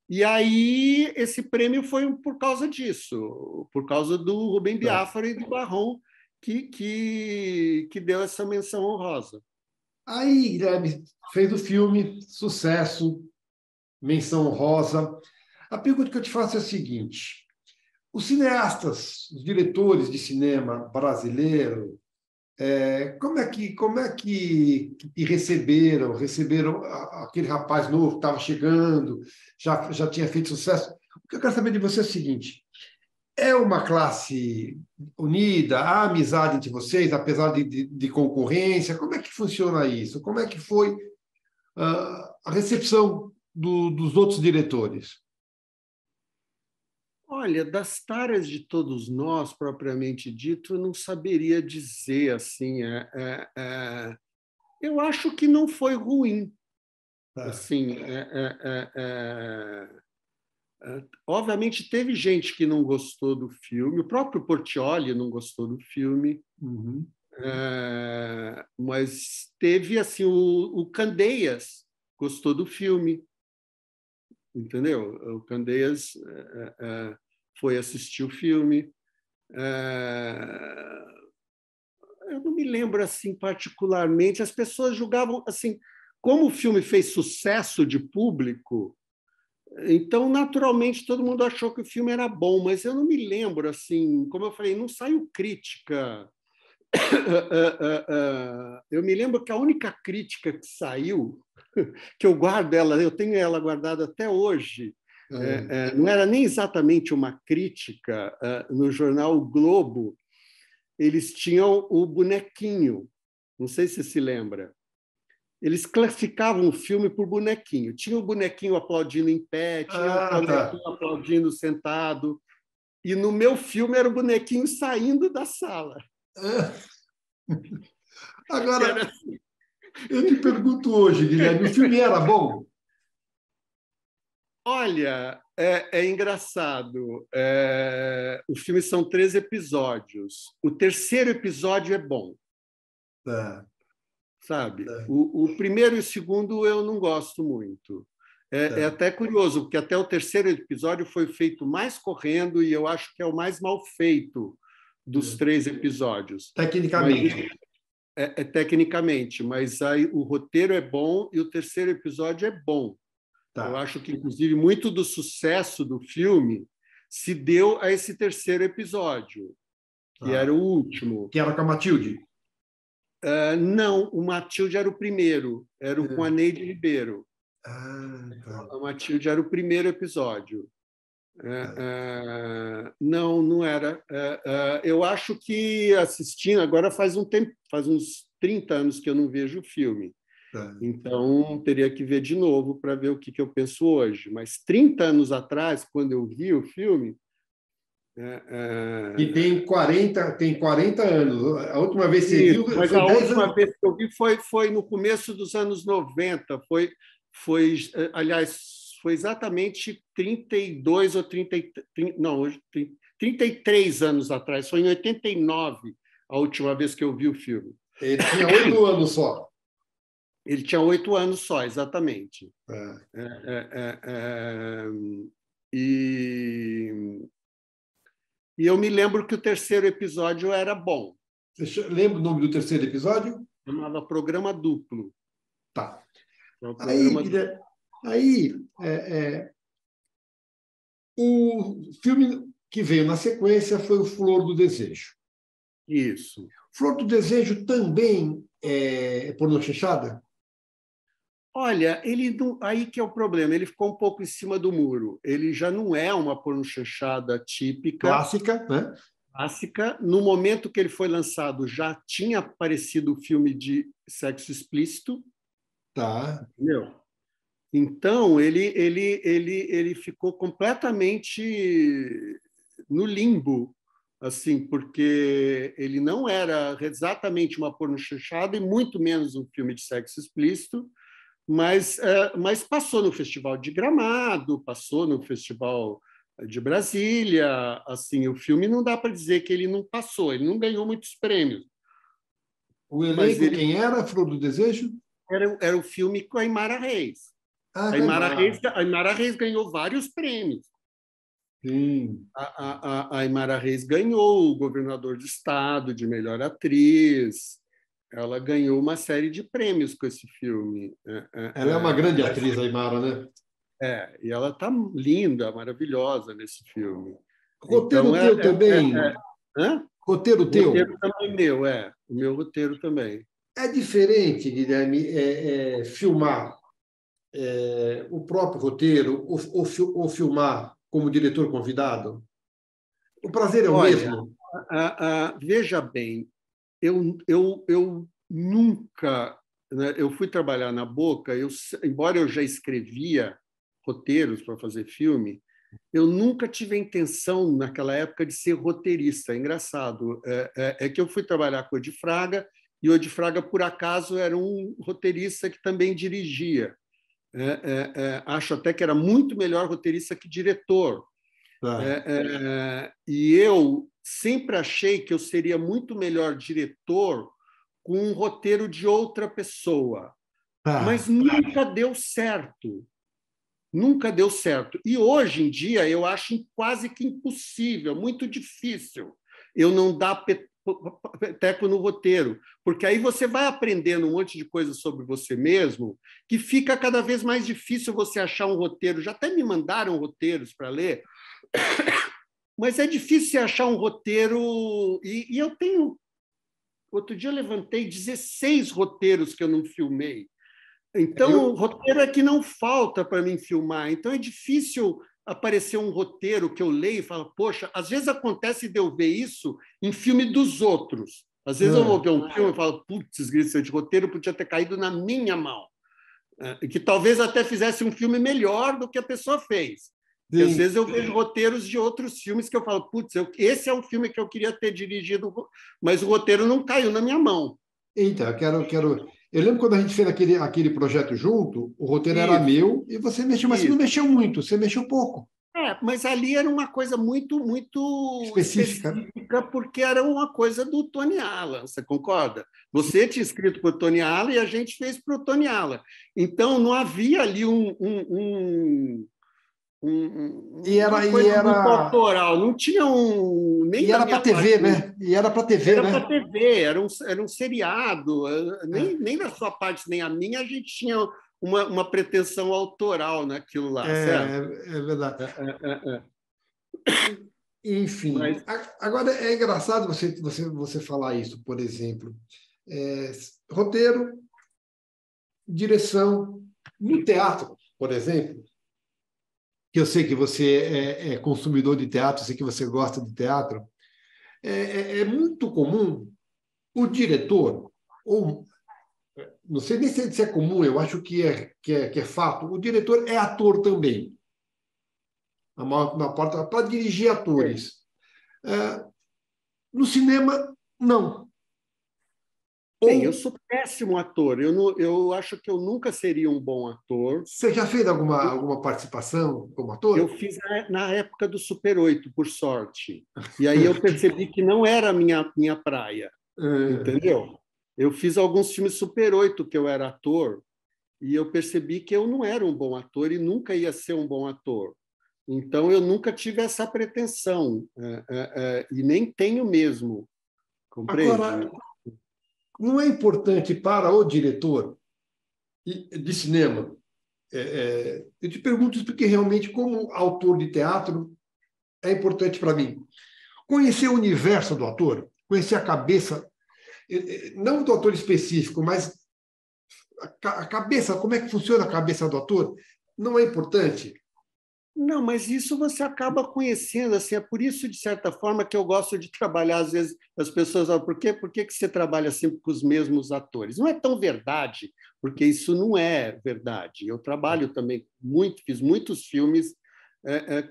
E aí esse prêmio foi por causa disso, por causa do Rubem Biafra e do Barjon, que deu essa menção honrosa. Aí, Guilherme, fez o filme, sucesso, menção honrosa. A pergunta que eu te faço é a seguinte: os cineastas, os diretores de cinema brasileiro, como é que te receberam? Receberam aquele rapaz novo que estava chegando, já tinha feito sucesso? O que eu quero saber de você é o seguinte: é uma classe unida? Há amizade entre vocês, apesar de concorrência? Como é que funciona isso? Como é que foi a recepção dos outros diretores? Olha, das taras de todos nós, propriamente dito, eu não saberia dizer assim. Eu acho que não foi ruim. Assim, obviamente teve gente que não gostou do filme, o próprio Portiolli não gostou do filme, mas teve assim o Candeias gostou do filme, entendeu? O Candeias foi assistir o filme. Eu não me lembro assim particularmente. As pessoas julgavam assim, como o filme fez sucesso de público. Então, naturalmente, todo mundo achou que o filme era bom, mas eu não me lembro, assim, como eu falei, não saiu crítica. Eu me lembro que a única crítica que saiu, que eu guardo ela, eu tenho ela guardada até hoje, não era nem exatamente uma crítica. No jornal O Globo, eles tinham o bonequinho, não sei se se lembra. Eles classificavam o filme por bonequinho. Tinha o bonequinho aplaudindo em pé, tinha o bonequinho aplaudindo sentado. E no meu filme era o bonequinho saindo da sala. Agora, eu te pergunto hoje, Guilherme, o filme era bom? Olha, é engraçado. O filme são 3 episódios. O 3º episódio é bom. Sabe? O primeiro e o segundo eu não gosto muito. É até curioso, porque até o 3º episódio foi feito mais correndo e eu acho que é o mais mal feito dos 3 episódios. Tecnicamente. Tecnicamente, mas aí o roteiro é bom e o 3º episódio é bom. Eu acho que, inclusive, muito do sucesso do filme se deu a esse 3º episódio, que era o último. Que era com a Matilde? Não, o Matilde era o primeiro, era com a Neide Ribeiro. A Matilde era o primeiro episódio. Não era. Eu acho que assistindo, agora faz um tempo, faz uns 30 anos que eu não vejo o filme. Então, teria que ver de novo para ver o que eu penso hoje. Mas 30 anos atrás, quando eu vi o filme... E tem 40 anos. A última vez que você viu... Mas a última vez que eu vi foi no começo dos anos 90. Aliás, foi exatamente 32 ou 33 anos atrás. Foi em 89 a última vez que eu vi o filme. Ele tinha 8 anos só. Ele tinha 8 anos só, exatamente. E eu me lembro que o terceiro episódio era bom. Você lembra o nome do terceiro episódio? Chamava Programa Duplo. Tá. Aí, o filme que veio na sequência foi o Flor do Desejo. Isso. Flor do Desejo também é pornô chanchada? Olha, ele não, aí que é o problema, ele ficou um pouco em cima do muro. Ele já não é uma pornochanchada típica. Clássica, né? Clássica. No momento que ele foi lançado, já tinha aparecido o filme de sexo explícito. Tá. Entendeu? Então, ele ficou completamente no limbo, assim, porque ele não era exatamente uma pornochanchada e muito menos um filme de sexo explícito, mas passou no Festival de Gramado, passou no Festival de Brasília. Assim, o filme não dá para dizer que ele não passou, ele não ganhou muitos prêmios. O elenco, quem era? Flor do Desejo? Era o filme com a Aimara Reis. Ah, a Aimara Reis ganhou vários prêmios. Sim. A Aimara Reis ganhou o Governador do Estado de melhor atriz. Ela ganhou uma série de prêmios com esse filme. Ela é uma grande atriz, a Aimara, né? E ela está linda, maravilhosa nesse filme. Roteiro então, teu também? Roteiro teu? O roteiro também meu, o meu roteiro também. É diferente, Guilherme, filmar o próprio roteiro ou filmar como diretor convidado? O prazer é o mesmo? Veja bem, eu nunca... Né, eu fui trabalhar na Boca, embora eu já escrevia roteiros para fazer filme, eu nunca tive a intenção, naquela época, de ser roteirista. É engraçado. É que eu fui trabalhar com o Odi Fraga, e o Odi Fraga, por acaso, era um roteirista que também dirigia. Acho até que era muito melhor roteirista que diretor. E eu sempre achei que eu seria muito melhor diretor com um roteiro de outra pessoa. Mas nunca deu certo. Nunca deu certo. E hoje em dia eu acho quase que impossível, muito difícil eu não dar peteco no roteiro, porque aí você vai aprendendo um monte de coisas sobre você mesmo, que fica cada vez mais difícil você achar um roteiro. Já até me mandaram roteiros para ler, mas é difícil você achar um roteiro. E eu tenho... Outro dia eu levantei 16 roteiros que eu não filmei. Então, o roteiro é que não falta para mim filmar. Então, é difícil aparecer um roteiro que eu leio e falo, poxa, às vezes acontece de eu ver isso em filme dos outros. Às vezes eu vou ver um filme e falo, putz, esse roteiro podia ter caído na minha mão. Que talvez até fizesse um filme melhor do que a pessoa fez. E às vezes eu vejo roteiros de outros filmes que eu falo, putz, esse é um filme que eu queria ter dirigido, mas o roteiro não caiu na minha mão. Então, eu lembro quando a gente fez aquele projeto junto, o roteiro era meu e você mexeu, mas você não mexeu muito, você mexeu pouco. Mas ali era uma coisa muito, muito específica, porque era uma coisa do Tony Allan, você concorda? Você tinha escrito para o Tony Allan e a gente fez para o Tony Allan. Então, não havia ali uma coisa muito autoral, não tinha nem e era para TV, né? E era para TV, era né? para TV, era um seriado. Nem da sua parte nem a minha a gente tinha uma pretensão autoral naquilo lá, certo? É verdade. Enfim, agora é engraçado você falar isso, por exemplo. Roteiro, direção, no teatro, por exemplo, que eu sei que você é consumidor de teatro, sei que você gosta de teatro, é muito comum o diretor, ou não sei nem se é comum, eu acho que é fato, o diretor é ator também, para dirigir atores. No cinema, não. Bem, eu sou péssimo ator. Eu acho que eu nunca seria um bom ator. Você já fez alguma participação como ator? Eu fiz na época do Super 8, por sorte. E aí eu percebi que não era a minha praia. Entendeu? Eu fiz alguns filmes Super 8 que eu era ator e eu percebi que eu não era um bom ator e nunca ia ser um bom ator. Então, eu nunca tive essa pretensão e nem tenho mesmo. Compreende? Agora, não é importante para o diretor de cinema? Eu te pergunto isso porque realmente, como autor de teatro, é importante para mim conhecer o universo do ator, conhecer a cabeça, não do ator específico, mas a cabeça, como é que funciona a cabeça do ator, não é importante? Não, mas isso você acaba conhecendo, assim, é por isso, de certa forma, que eu gosto de trabalhar, às vezes, as pessoas falam, por que você trabalha sempre com os mesmos atores? Não é tão verdade, porque isso não é verdade. Eu trabalho também fiz muitos filmes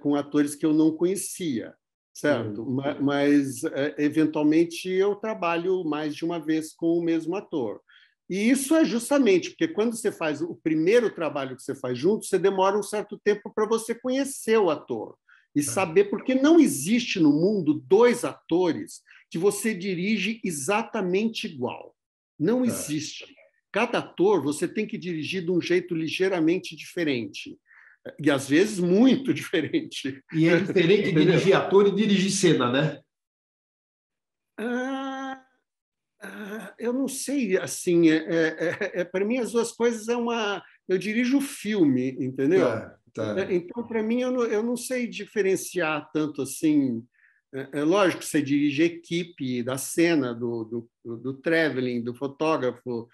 com atores que eu não conhecia, certo? Mas, eventualmente, eu trabalho mais de uma vez com o mesmo ator. E isso é justamente porque quando você faz o primeiro trabalho que você faz junto, você demora um certo tempo para você conhecer o ator e saber, porque não existe no mundo dois atores que você dirige exatamente igual. Não existe. Cada ator você tem que dirigir de um jeito ligeiramente diferente. E, às vezes, muito diferente. E é diferente dirigir ator e dirigir cena, né? Eu não sei, assim, para mim as duas coisas eu dirijo o filme, entendeu? Então, para mim, eu não sei diferenciar tanto assim. É lógico que você dirige a equipe da cena, do traveling, do fotógrafo,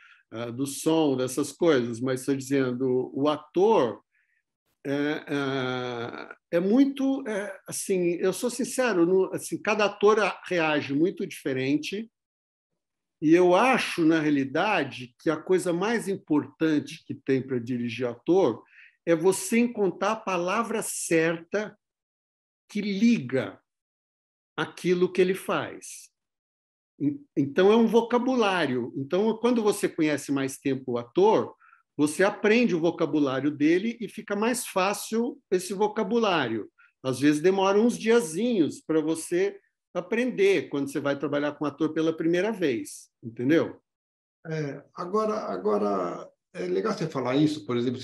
do som, dessas coisas, mas estou dizendo, o ator é muito, assim, eu sou sincero, assim, cada ator reage muito diferente. E eu acho, na realidade, que a coisa mais importante que tem para dirigir ator é você encontrar a palavra certa que liga aquilo que ele faz. Então, é um vocabulário. Então, quando você conhece mais tempo o ator, você aprende o vocabulário dele e fica mais fácil esse vocabulário. Às vezes, demora uns diazinhos para você aprender quando você vai trabalhar com ator pela primeira vez, entendeu? Agora é legal você falar isso, por exemplo,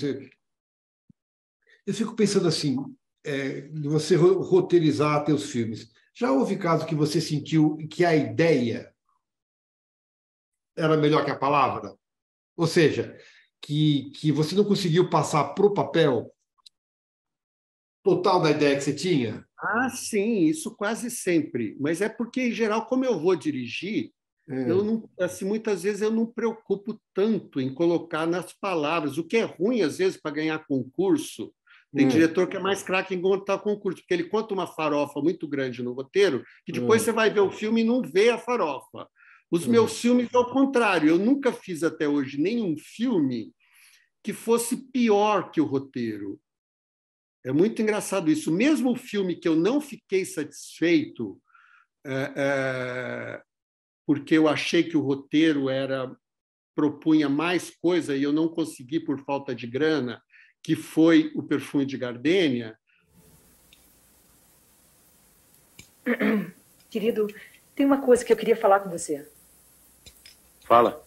eu fico pensando assim, de você roteirizar teus filmes. Já houve caso que você sentiu que a ideia era melhor que a palavra? Ou seja, que você não conseguiu passar para o papel total da ideia que você tinha? Sim, isso quase sempre. Mas é porque, em geral, como eu vou dirigir, eu não, assim, muitas vezes eu não me preocupo tanto em colocar nas palavras, o que é ruim, às vezes, para ganhar concurso. Tem diretor que é mais craque em contar concurso, porque ele conta uma farofa muito grande no roteiro, que depois você vai ver o filme e não vê a farofa. Os meus filmes é o contrário. Eu nunca fiz até hoje nenhum filme que fosse pior que o roteiro. É muito engraçado isso. Mesmo o filme que eu não fiquei satisfeito, porque eu achei que o roteiro propunha mais coisa e eu não consegui por falta de grana, que foi O Perfume de Gardênia. Querido, tem uma coisa que eu queria falar com você. Fala.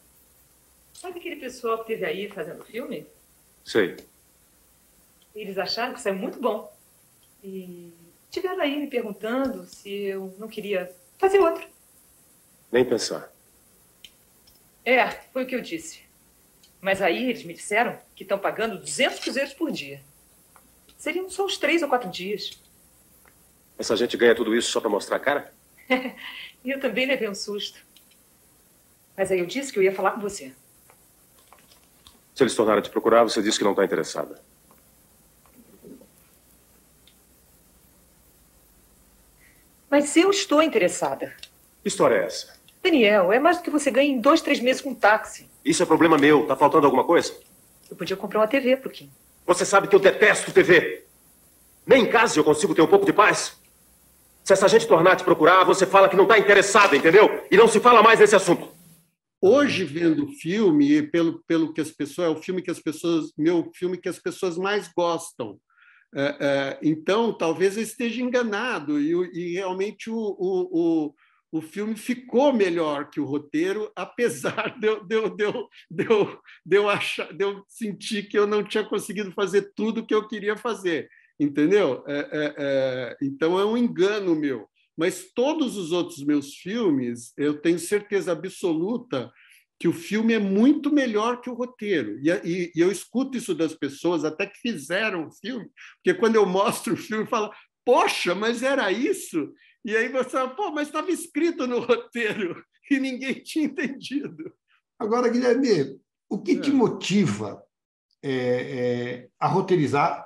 Sabe aquele pessoal que esteve aí fazendo o filme? Sei. Eles acharam que saiu muito bom. E estiveram aí me perguntando se eu não queria fazer outro. Nem pensar. Foi o que eu disse. Mas aí eles me disseram que estão pagando 200 cruzeiros por dia. Seriam só uns 3 ou 4 dias. Essa gente ganha tudo isso só para mostrar a cara? E eu também levei um susto. Mas aí eu disse que eu ia falar com você. Se eles tornaram a te procurar, você disse que não está interessada. Mas eu estou interessada. Que história é essa? Daniel, é mais do que você ganha em 2, 3 meses com um táxi. Isso é problema meu. Tá faltando alguma coisa? Eu podia comprar uma TV pro Kim. Você sabe que eu detesto TV. Nem em casa eu consigo ter um pouco de paz. Se essa gente tornar a te procurar, você fala que não está interessada, entendeu? E não se fala mais nesse assunto. Hoje, vendo o filme, pelo que as pessoas... É o filme que as pessoas... Meu filme que as pessoas mais gostam. Então, talvez eu esteja enganado e realmente o filme ficou melhor que o roteiro, apesar de eu sentir que eu não tinha conseguido fazer tudo o que eu queria fazer, entendeu? Então, é um engano meu. Mas todos os outros meus filmes, eu tenho certeza absoluta que o filme é muito melhor que o roteiro. E eu escuto isso das pessoas, até que fizeram o filme, porque quando eu mostro o filme, falo, poxa, mas era isso? E aí você fala, pô, mas estava escrito no roteiro e ninguém tinha entendido. Agora, Guilherme, o que te motiva a roteirizar,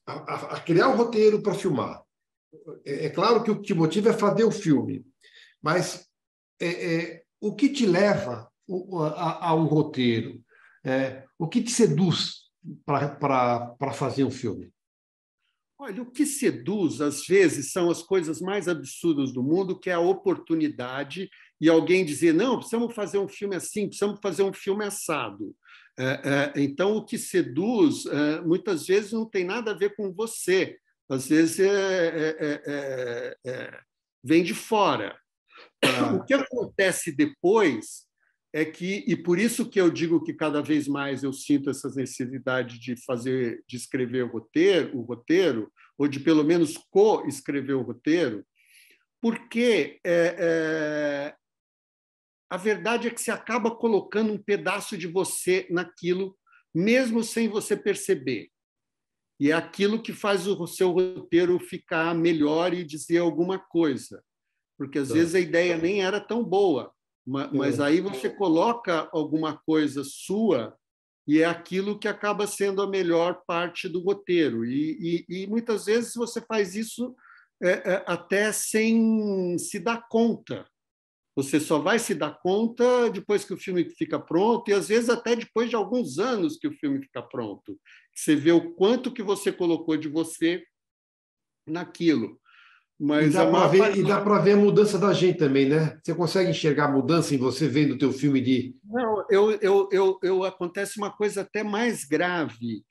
a criar um roteiro para filmar? É claro que o que te motiva é fazer o filme, mas o que te leva a um roteiro? O que te seduz para fazer um filme? Olha, o que seduz, às vezes, são as coisas mais absurdas do mundo, que é a oportunidade e alguém dizer, não, precisamos fazer um filme assim, precisamos fazer um filme assado. Então, o que seduz, muitas vezes, não tem nada a ver com você. Às vezes, vem de fora. O que acontece depois é que, e por isso que eu digo que cada vez mais eu sinto essa necessidade de escrever o roteiro, ou de pelo menos co-escrever o roteiro, porque a verdade é que você acaba colocando um pedaço de você naquilo, mesmo sem você perceber. E é aquilo que faz o seu roteiro ficar melhor e dizer alguma coisa, porque às vezes a ideia nem era tão boa. Mas aí você coloca alguma coisa sua e é aquilo que acaba sendo a melhor parte do roteiro. E muitas vezes você faz isso até sem se dar conta. Você só vai se dar conta depois que o filme fica pronto e, às vezes, até depois de alguns anos que o filme fica pronto. Você vê o quanto que você colocou de você naquilo. Mas dá para ver a mudança da gente também, né? Você consegue enxergar a mudança em você vendo o teu filme de... Não, acontece uma coisa até mais grave.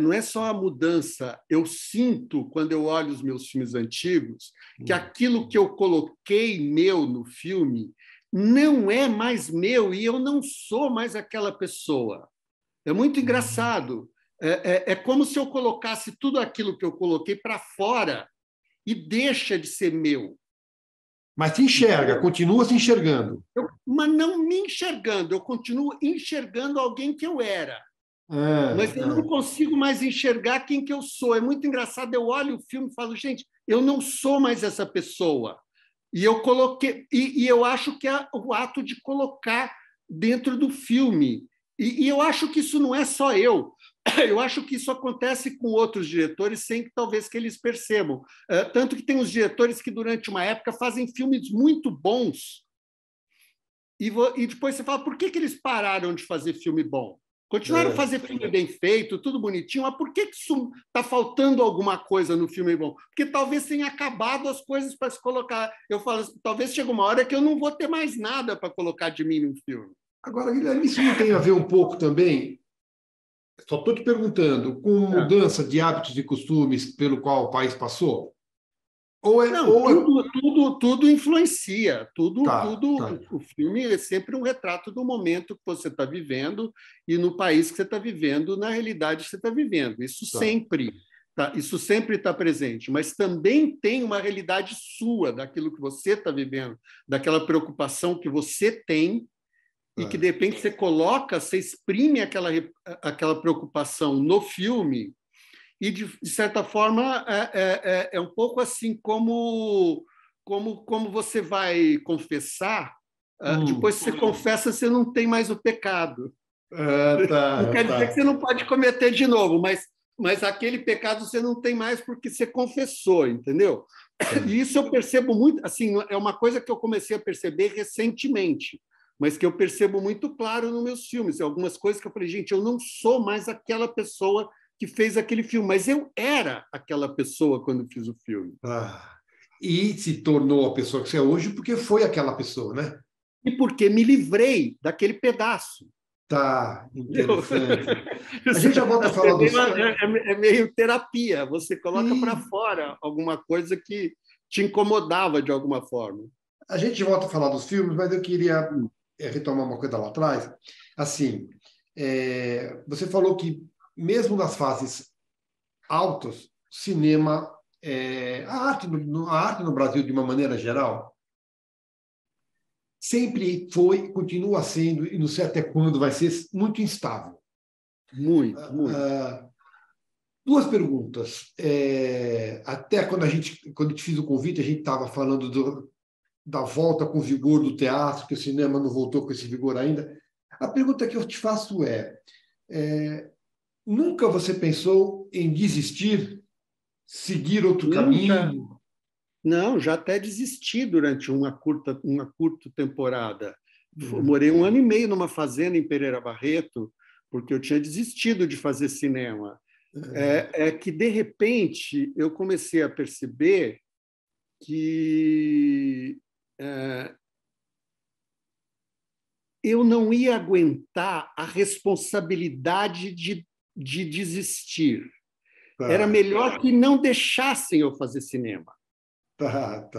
Não é só a mudança. Eu sinto, quando eu olho os meus filmes antigos, que aquilo que eu coloquei meu no filme não é mais meu e eu não sou mais aquela pessoa. É muito engraçado. É como se eu colocasse tudo aquilo que eu coloquei para fora e deixa de ser meu. Mas te enxerga, continua se enxergando. Mas não me enxergando, eu continuo enxergando alguém que eu era. Mas eu não consigo mais enxergar quem que eu sou. É muito engraçado, eu olho o filme e falo, gente, eu não sou mais essa pessoa. E eu coloquei, e eu acho que é o ato de colocar dentro do filme. E eu acho que isso não é só eu. Eu acho que isso acontece com outros diretores sem que talvez que eles percebam. Tanto que tem uns diretores que, durante uma época, fazem filmes muito bons e depois você fala, por que eles pararam de fazer filme bom? Continuaram a fazer filme bem feito, tudo bonitinho, mas por que está faltando alguma coisa no filme bom? Porque talvez tenha acabado as coisas para se colocar. Eu falo, talvez chegue uma hora que eu não vou ter mais nada para colocar de mim num filme. Agora, Guilherme, isso não tem a ver um pouco também... Só estou te perguntando, com mudança de hábitos e costumes pelo qual o país passou? Tudo influencia. Tudo. O filme é sempre um retrato do momento que você está vivendo e no país que você está vivendo, na realidade que você está vivendo. Isso sempre está presente, mas também tem uma realidade sua, daquilo que você está vivendo, daquela preocupação que você tem e que, de repente, você exprime aquela preocupação no filme e, de certa forma, é um pouco assim como você vai confessar, depois que você confessa, você não tem mais o pecado. Não quer dizer que você não pode cometer de novo, mas aquele pecado você não tem mais porque você confessou, entendeu? E isso eu percebo muito, assim, é uma coisa que eu comecei a perceber recentemente, mas que eu percebo muito claro nos meus filmes. Algumas coisas que eu falei, gente, eu não sou mais aquela pessoa que fez aquele filme, mas eu era aquela pessoa quando fiz o filme. E se tornou a pessoa que você é hoje porque foi aquela pessoa, né? e porque me livrei daquele pedaço. Tá, interessante. A gente já volta a falar dos... É meio terapia, você coloca para Sim. fora alguma coisa que te incomodava de alguma forma. A gente volta a falar dos filmes, mas eu queria retomar uma coisa lá atrás. Assim, você falou que, mesmo nas fases altas, cinema, a arte no Brasil, de uma maneira geral, sempre foi, continua sendo, e não sei até quando vai ser, muito instável. Muito, muito. Duas perguntas. Até quando a gente fez o convite, a gente estava falando da volta com vigor do teatro, que o cinema não voltou com esse vigor ainda. A pergunta que eu te faço nunca você pensou em desistir, seguir outro caminho? Não, já até desisti durante uma curta temporada. Morei 1 ano e meio numa fazenda em Pereira Barreto, porque eu tinha desistido de fazer cinema. É que, de repente, eu comecei a perceber que eu não ia aguentar a responsabilidade de desistir. Era melhor que não deixassem eu fazer cinema. Tá.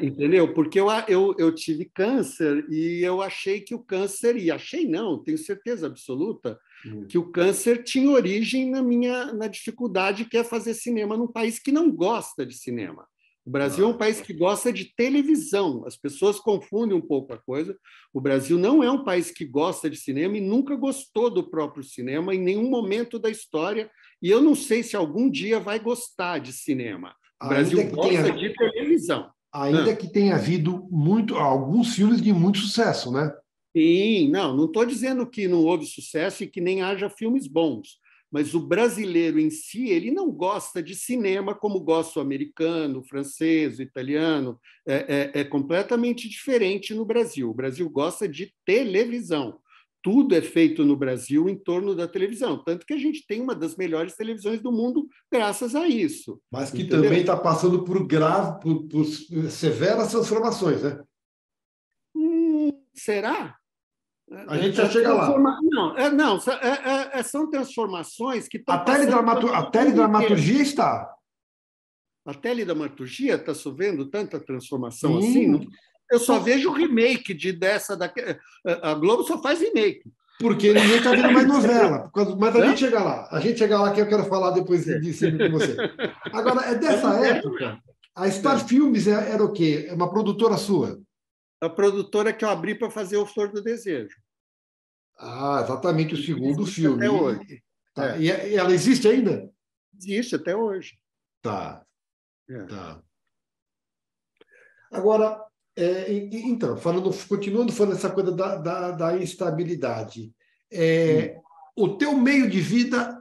Entendeu? Porque eu tive câncer e eu achei que o câncer, e achei não, tenho certeza absoluta, que o câncer tinha origem na dificuldade que é fazer cinema num país que não gosta de cinema. O Brasil é um país que gosta de televisão. As pessoas confundem um pouco a coisa. O Brasil não é um país que gosta de cinema e nunca gostou do próprio cinema em nenhum momento da história. E eu não sei se algum dia vai gostar de cinema. O Brasil gosta de televisão. Ainda que tenha havido alguns filmes de muito sucesso, né? Sim, não estou dizendo que não houve sucesso e que nem haja filmes bons. Mas o brasileiro em si, ele não gosta de cinema como gosta o americano, o francês, o italiano. É completamente diferente no Brasil. O Brasil gosta de televisão. Tudo é feito no Brasil em torno da televisão. Tanto que a gente tem uma das melhores televisões do mundo graças a isso. Mas que também está passando por severas transformações, né? Será? A gente já chega lá. Não, são transformações que estão a teledramaturgia está. A teledramaturgia está sofrendo tanta transformação assim? Eu só vejo remake dessa daqui. A Globo só faz remake. Porque ninguém está vendo mais novela. Mas a gente chega lá. A gente chega lá que eu quero falar depois disso com você. Agora, é dessa época. A Star Filmes era o quê? É uma produtora sua? A produtora que eu abri para fazer o Flor do Desejo. Exatamente, o segundo filme. Até hoje. Tá. E ela existe ainda? Existe até hoje. Tá. Agora, então, continuando falando essa coisa da instabilidade, o teu meio de vida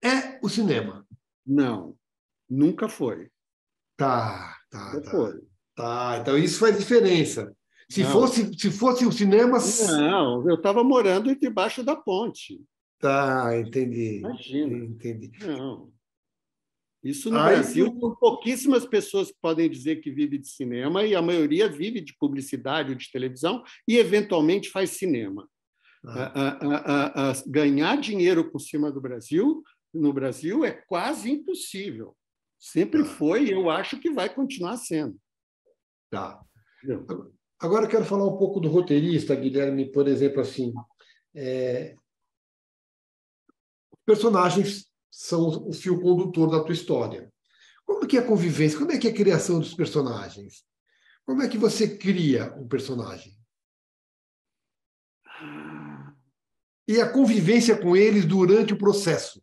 é o cinema? Não, nunca foi. Tá. Foi. Tá, então isso faz diferença. Se fosse o cinema... Não, eu estava morando debaixo da ponte. Tá, entendi. Imagina. Entendi. Não. Isso no Brasil, são pouquíssimas pessoas que podem dizer que vive de cinema e a maioria vive de publicidade ou de televisão e, eventualmente, faz cinema. Ganhar dinheiro por cima no Brasil é quase impossível. Sempre foi e eu acho que vai continuar sendo. Tá. Agora eu quero falar um pouco do roteirista, Guilherme, por exemplo, assim. Os personagens são o fio condutor da tua história. Como que é a convivência? Como é que é a criação dos personagens? Como é que você cria um personagem? E a convivência com eles durante o processo?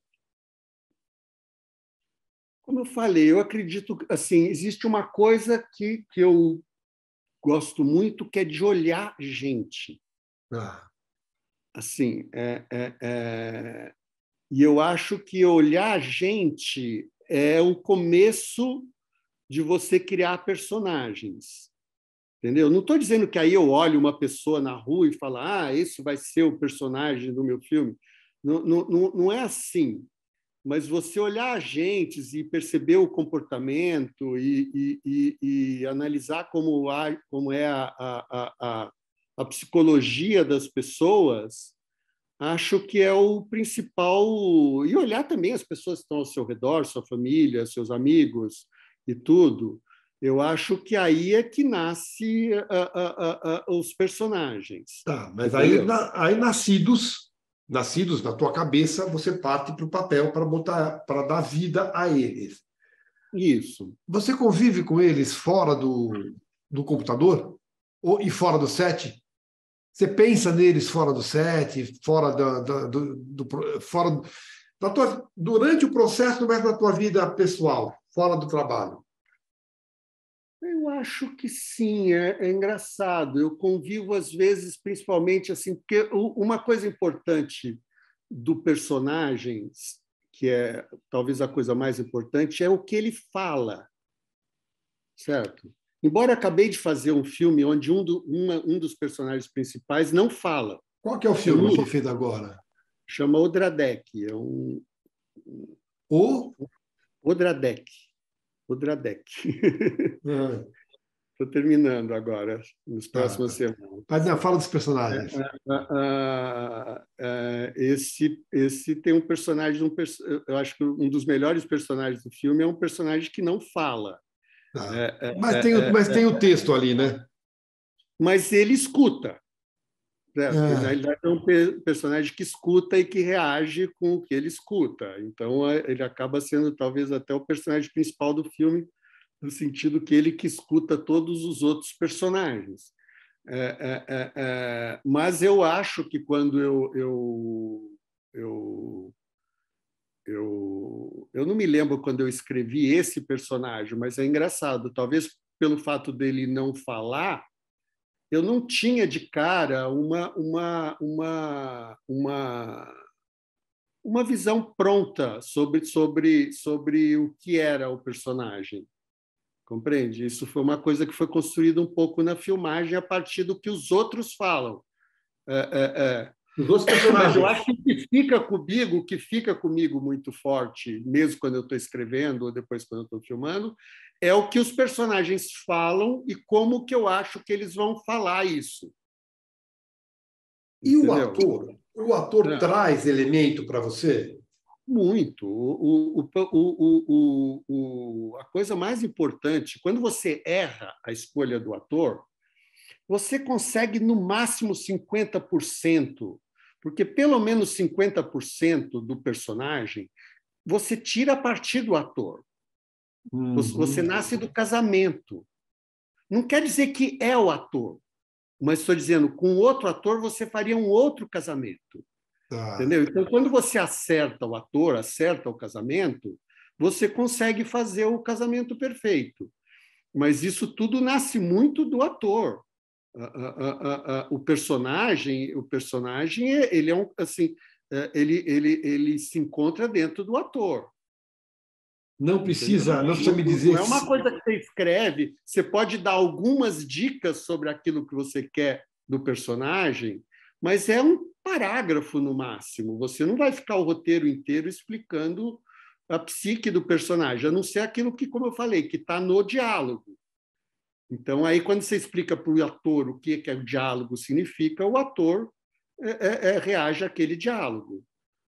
Como eu falei, eu acredito, assim, existe uma coisa que eu gosto muito, que é de olhar gente. Assim, e eu acho que olhar gente é o começo de você criar personagens. Entendeu? Não estou dizendo que aí eu olho uma pessoa na rua e falo, esse vai ser o personagem do meu filme. Não é assim. Mas você olhar agentes e perceber o comportamento e analisar como é a psicologia das pessoas, acho que é o principal. E olhar também as pessoas que estão ao seu redor, sua família, seus amigos e tudo. Eu acho que aí é que nasce os personagens. Tá, mas aí nascidos na tua cabeça, você parte para o papel para dar vida a eles. Isso. Você convive com eles fora do computador e fora do set? Você pensa neles fora do set, durante o processo, mas na tua vida pessoal, fora do trabalho? Eu acho que sim, é engraçado. Eu convivo, às vezes, principalmente assim, porque uma coisa importante do personagem, que é talvez a coisa mais importante, é o que ele fala, certo? Embora eu acabei de fazer um filme onde um dos personagens principais não fala. Qual que é o filme que você fez agora? Chama Odradek. É Odradek. Estou terminando agora, nas próximas semanas. Mas não, fala dos personagens. Esse tem um personagem, eu acho que um dos melhores personagens do filme é um personagem que não fala. Mas tem o texto ali, né? Mas ele escuta. Na realidade, é um personagem que escuta e que reage com o que ele escuta. Então, ele acaba sendo talvez até o personagem principal do filme, no sentido que ele que escuta todos os outros personagens. Mas eu acho que quando eu não me lembro quando eu escrevi esse personagem, mas é engraçado, talvez pelo fato dele não falar, eu não tinha de cara uma visão pronta sobre o que era o personagem. Compreende? Isso foi uma coisa que foi construída um pouco na filmagem a partir do que os outros falam. Os outros personagens. Mas eu acho que o que fica comigo muito forte, mesmo quando eu estou escrevendo ou depois quando eu estou filmando, é o que os personagens falam e como que eu acho que eles vão falar isso. E entendeu? O ator traz elemento para você? Muito. A coisa mais importante, quando você erra a escolha do ator, você consegue no máximo 50%, porque pelo menos 50% do personagem você tira a partir do ator. Você nasce do casamento. Não quer dizer que é o ator, mas estou dizendo, com outro ator você faria um outro casamento. Entendeu? Então, quando você acerta o ator, acerta o casamento, você consegue fazer o casamento perfeito. Mas isso tudo nasce muito do ator. O personagem, ele é assim, ele se encontra dentro do ator. Não precisa me dizer. Não é uma coisa que você escreve. Você pode dar algumas dicas sobre aquilo que você quer do personagem, mas é um parágrafo no máximo. Você não vai ficar o roteiro inteiro explicando a psique do personagem, a não ser aquilo que, como eu falei, que está no diálogo. Então, aí, quando você explica para o ator o que o diálogo significa, o ator reage àquele diálogo.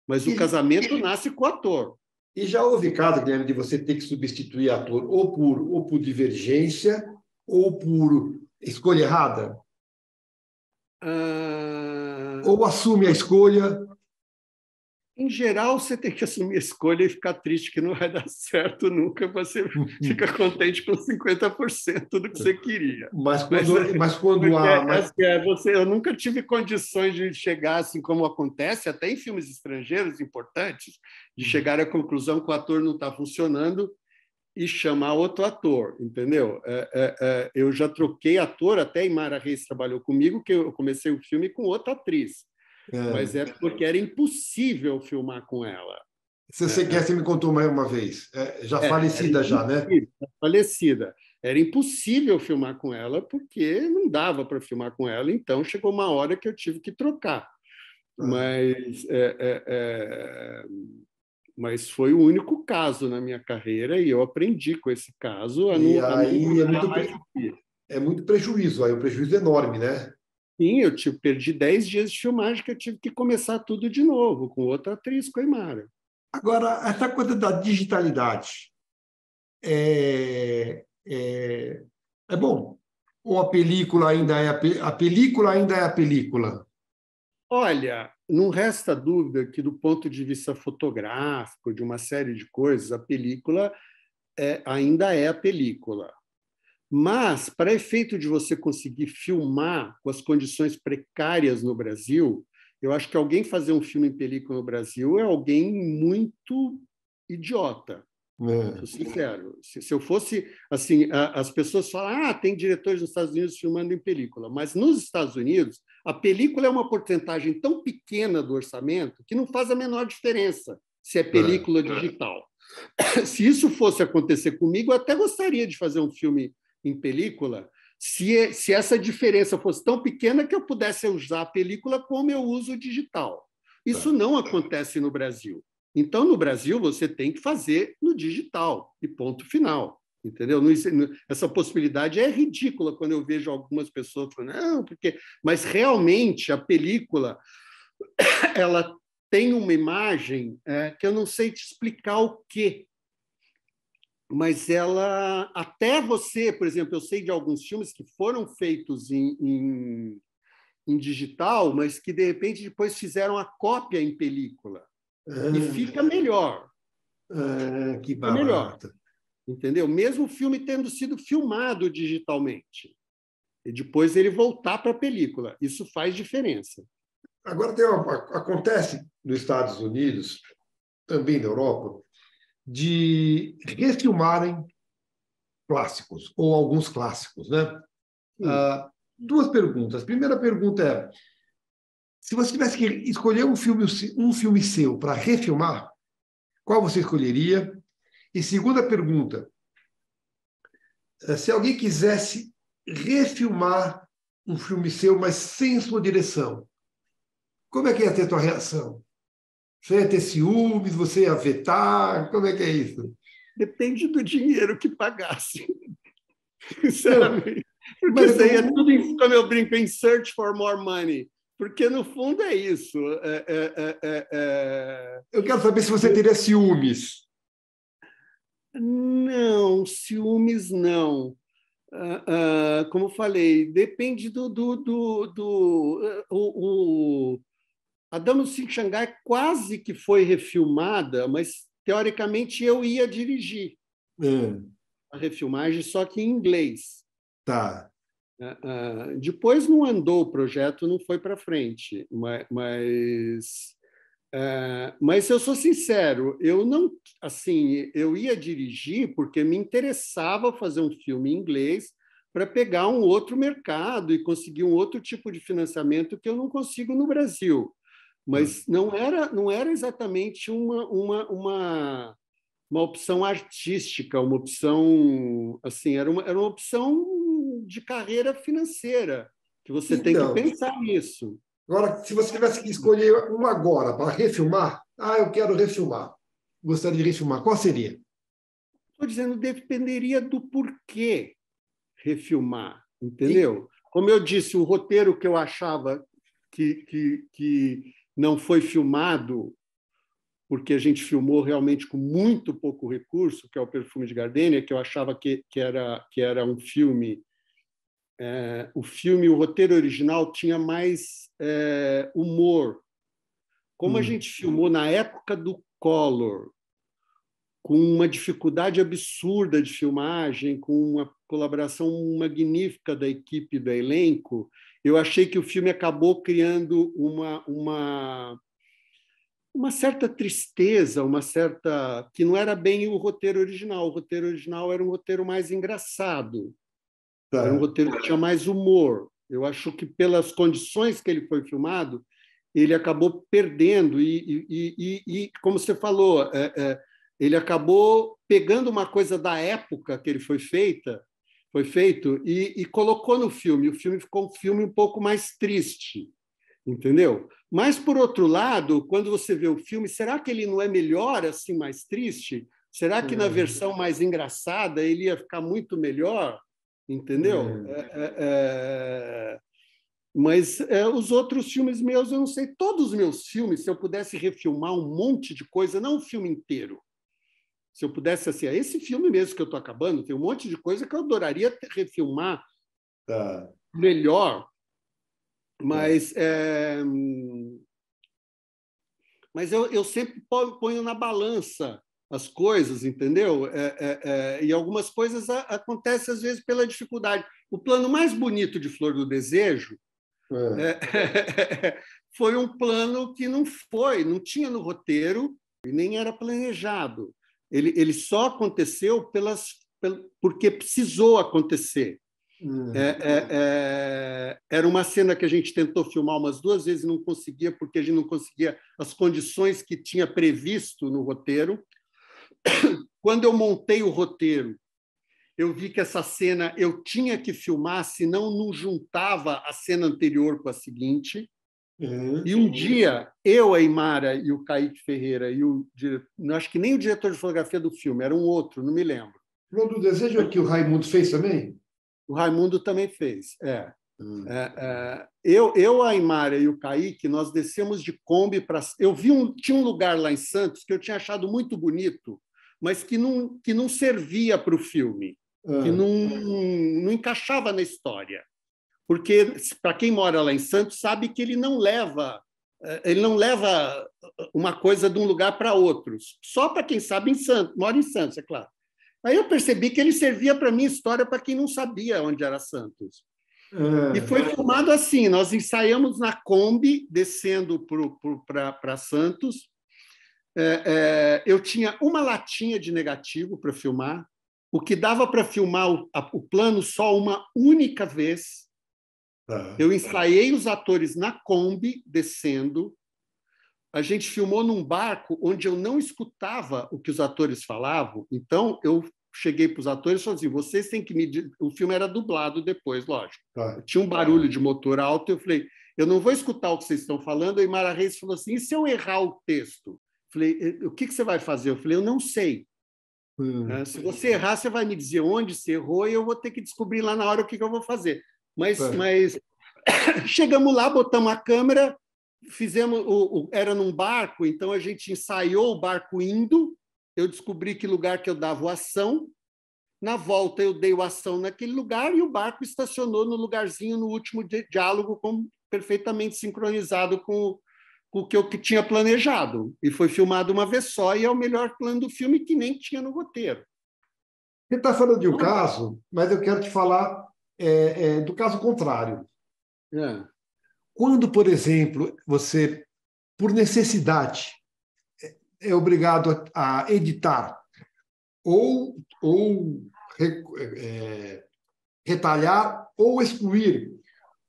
Mas o casamento nasce com o ator. E já houve caso, Guilherme, de você ter que substituir ator ou por divergência ou por escolha errada? Ou assume a escolha? Em geral, você tem que assumir a escolha e ficar triste que não vai dar certo nunca. Você fica contente com 50% do que você queria. Eu nunca tive condições de chegar, assim como acontece, até em filmes estrangeiros importantes, de chegar à conclusão que o ator não está funcionando e chamar outro ator, entendeu? Eu já troquei ator, até Imara Reis trabalhou comigo, que eu comecei o filme com outra atriz. Mas é porque era impossível filmar com ela. Se você quer, você me contou mais uma vez. Já falecida já, né? Falecida. Era impossível filmar com ela porque não dava para filmar com ela. Então, chegou uma hora que eu tive que trocar. Mas foi o único caso na minha carreira e eu aprendi com esse caso. É muito prejuízo. Aí, um prejuízo enorme, né? Sim, perdi 10 dias de filmagem que eu tive que começar tudo de novo, com outra atriz, com a Aimara. Agora, essa coisa da digitalidade é bom? Ou a película ainda é a película ainda é a película? Olha, não resta dúvida que, do ponto de vista fotográfico, de uma série de coisas, a película ainda é a película. Mas, para efeito de você conseguir filmar com as condições precárias no Brasil, eu acho que alguém fazer um filme em película no Brasil é alguém muito idiota. Sou sincero. Se eu fosse assim, as pessoas falam, tem diretores nos Estados Unidos filmando em película, mas nos Estados Unidos a película é uma porcentagem tão pequena do orçamento que não faz a menor diferença se é película digital. Se isso fosse acontecer comigo, eu até gostaria de fazer um filme em película, se essa diferença fosse tão pequena que eu pudesse usar a película como eu uso o digital. Isso não acontece no Brasil. Então, no Brasil, você tem que fazer no digital, e ponto final. Entendeu? Essa possibilidade é ridícula quando eu vejo algumas pessoas falando, não, porque... Mas, realmente, a película ela tem uma imagem que eu não sei te explicar o quê, mas ela... Até você, por exemplo, eu sei de alguns filmes que foram feitos em digital, mas que, de repente, depois fizeram a cópia em película. E fica melhor. Que fica melhor. Entendeu? Mesmo o filme tendo sido filmado digitalmente. E depois ele voltar para a película. Isso faz diferença. Agora, acontece nos Estados Unidos, também na Europa, de refilmarem clássicos, ou alguns clássicos, né? Duas perguntas. A primeira pergunta é: se você tivesse que escolher um filme seu para refilmar, qual você escolheria? E segunda pergunta: se alguém quisesse refilmar um filme seu, mas sem sua direção, como é que ia ter a tua reação? Você ia ter ciúmes? Você ia vetar? Como é que é isso? Depende do dinheiro que pagasse. Sinceramente. Porque isso aí é tudo, como eu brinco, em search for more money. Porque, no fundo, é isso. Eu quero saber se você teria ciúmes. Não, ciúmes não. Como eu falei, depende a Dama do Cinco Xangai quase que foi refilmada, mas, teoricamente, eu ia dirigir a refilmagem, só que em inglês. Tá. Depois não andou o projeto, não foi para frente, mas eu sou sincero, eu ia dirigir porque me interessava fazer um filme em inglês para pegar um outro mercado e conseguir um outro tipo de financiamento que eu não consigo no Brasil. Mas não era exatamente uma opção artística, uma opção assim, era uma opção de carreira financeira, que você tem que pensar nisso. Agora, se você tivesse que escolher um agora para refilmar, eu quero refilmar, gostaria de refilmar, qual seria? Estou dizendo, dependeria do porquê refilmar, entendeu? Como eu disse, o roteiro que eu achava que não foi filmado, porque a gente filmou realmente com muito pouco recurso, que é o Perfume de Gardenia, que eu achava que era um filme... o roteiro original tinha mais humor. Como a gente filmou na época do Collor, com uma dificuldade absurda de filmagem, com uma colaboração magnífica da equipe do elenco, eu achei que o filme acabou criando uma certa tristeza, que não era bem o roteiro original. O roteiro original era um roteiro mais engraçado. Era um roteiro que tinha mais humor. Eu acho que, pelas condições que ele foi filmado, ele acabou perdendo. E como você falou, ele acabou pegando uma coisa da época que ele foi feito e colocou no filme. O filme ficou um filme um pouco mais triste, entendeu? Mas, por outro lado, quando você vê o filme, será que ele não é melhor assim, mais triste? Será que na versão mais engraçada ele ia ficar muito melhor? Entendeu? Mas os outros filmes meus, eu não sei. Todos os meus filmes, se eu pudesse refilmar um monte de coisa, não o filme inteiro, se eu pudesse, assim, esse filme mesmo que eu estou acabando, tem um monte de coisa que eu adoraria refilmar melhor, mas, mas eu sempre ponho na balança as coisas, entendeu? E algumas coisas acontecem, às vezes, pela dificuldade. O plano mais bonito de Flor do Desejo foi um plano que não tinha no roteiro e nem era planejado. Ele só aconteceu porque precisou acontecer. Era uma cena que a gente tentou filmar umas 2 vezes e não conseguia, porque a gente não conseguia as condições que tinha previsto no roteiro. Quando eu montei o roteiro, eu vi que essa cena eu tinha que filmar, senão não juntava a cena anterior com a seguinte. E um dia, eu, a Aimara e o Kaique Ferreira, e acho que nem o diretor de fotografia do filme, era um outro, não me lembro. Flor do Desejo é que o Raimundo fez também? O Raimundo também fez, Eu, a Aimara e o Kaique, nós descemos de Kombi para... tinha um lugar lá em Santos que eu tinha achado muito bonito, mas que não servia para o filme, que não encaixava na história. Porque, para quem mora lá em Santos, sabe que ele não leva uma coisa de um lugar para outro. Só para quem sabe mora em Santos, é claro. Aí eu percebi que ele servia para a minha história para quem não sabia onde era Santos. E foi filmado assim, nós ensaiamos na Kombi, descendo para Santos. Eu tinha uma latinha de negativo para filmar, o que dava para filmar o plano só uma única vez. Eu ensaiei os atores na Kombi, descendo. A gente filmou num barco onde eu não escutava o que os atores falavam. Então, eu cheguei para os atores e falei assim, vocês têm que me... O filme era dublado depois, lógico. Tinha um barulho de motor alto. Eu falei, eu não vou escutar o que vocês estão falando. A Aimara Reis falou assim, e se eu errar o texto? Eu falei, o que você vai fazer? Eu falei, eu não sei. Se você errar, você vai me dizer onde você errou e eu vou ter que descobrir lá na hora o que eu vou fazer. Mas chegamos lá, botamos a câmera, fizemos... Era num barco, então a gente ensaiou o barco indo, eu descobri que lugar que eu dava o ação, na volta eu dei o ação naquele lugar e o barco estacionou no lugarzinho no último diálogo, perfeitamente sincronizado com o que eu tinha planejado. E foi filmado uma vez só e é o melhor plano do filme que nem tinha no roteiro. Você está falando de um caso, mas eu quero te falar do caso contrário. Quando, por exemplo, você, por necessidade, é obrigado a editar ou retalhar ou excluir